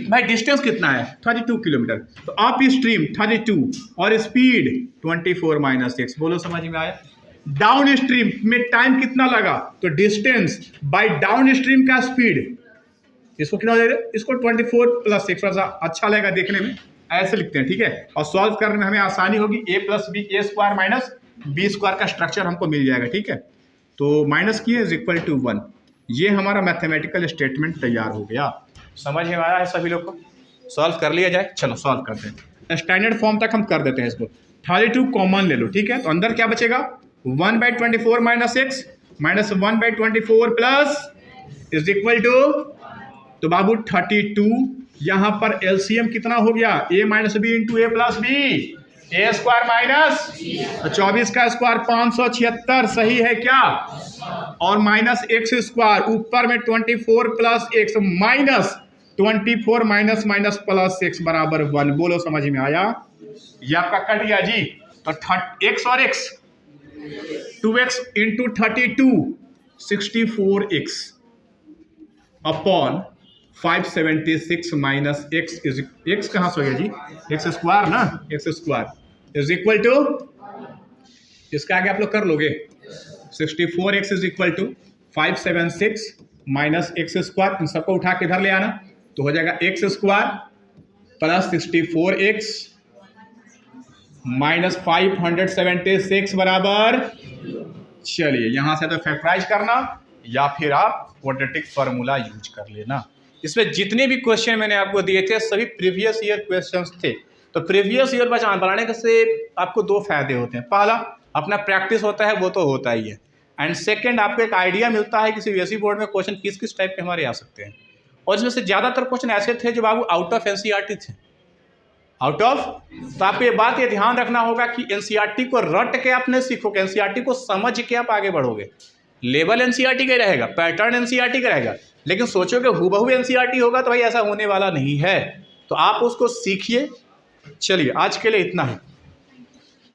भाई डिस्टेंस कितना है 32 किलोमीटर, तो अप स्ट्रीम 32 और स्पीड 24 माइनस x। बोलो समझ में आया? डाउन स्ट्रीम में टाइम कितना लगा, तो डिस्टेंस बाय डाउन स्ट्रीम का स्पीड, इसको कितना दे रहे, इसको 24 प्लस x। अच्छा लगेगा देखने में, ऐसे लिखते हैं। ठीक है, और सॉल्व करने में हमें आसानी होगी, a plus b a square minus b square का स्ट्रक्चर हमको मिल जाएगा। ठीक है, तो माइनस किए इज इक्वल टू 1, ये हमारा मैथमेटिकल स्टेटमेंट तैयार हो गया। समझ में आया है सभी लोग को? सॉल्व कर लिया जाए, चलो सॉल्व करते हैं। स्टैंडर्ड फॉर्म तक हम कर देते हैं इसको। 32 कॉमन ले लो। ठीक है, तो अंदर क्या बचेगा, 1/24 minus x minus 1/24 plus is equal to, तो बाबू 32, यहां पर एलसीएम कितना हो गया, a minus b into a plus b, a square minus 24 का स्क्वायर 576, सही है क्या, और माइनस एक्स स्क्वायर, ऊपर में 24 plus x minus 24 minus minus plus x बराबर 1। बोलो समझ में आया? ये आपका कट गया जी। तो x और x 2x into 32 64x upon 576 minus x कहाँ से हो गया जी, एक्स स्क्वायर ना, x square is equal to, इसका आगे आप लोग कर लोगे, 64x is equal to 576 minus x square, इन सबको उठा के इधर ले आना तो हो जाएगा x square plus 64x minus 576 बराबर, चलिए यहां से तो फैक्टराइज करना या फिर आप क्वाड्रेटिक फार्मूला यूज कर लेना। इसमें जितने भी क्वेश्चन मैंने आपको दिए थे सभी प्रीवियस ईयर क्वेश्चंस थे। तो प्रीवियस ईयर बनाने से आपको दो फायदे होते हैं, पहला अपना प्रैक्टिस होता है, वो तो होता ही है, एंड सेकंड आपको एक आइडिया मिलता है कि सीबीएसई बोर्ड में क्वेश्चन किस किस टाइप के हमारे आ सकते हैं। और इसमें से ज़्यादातर क्वेश्चन ऐसे थे जो बाबू आउट ऑफ एनसीईआरटी थे, आउट ऑफ। तो आपको ये ध्यान रखना होगा कि एनसीईआरटी को रट के आप नहीं सीखोगे, एनसीईआरटी को समझ के आप आगे बढ़ोगे। लेवल एनसीईआरटी का रहेगा, पैटर्न एनसीईआरटी का रहेगा, लेकिन सोचोगे हूबहू एनसीईआरटी होगा तो भाई ऐसा होने वाला नहीं है। तो आप उसको सीखिए। चलिए आज के लिए इतना ही।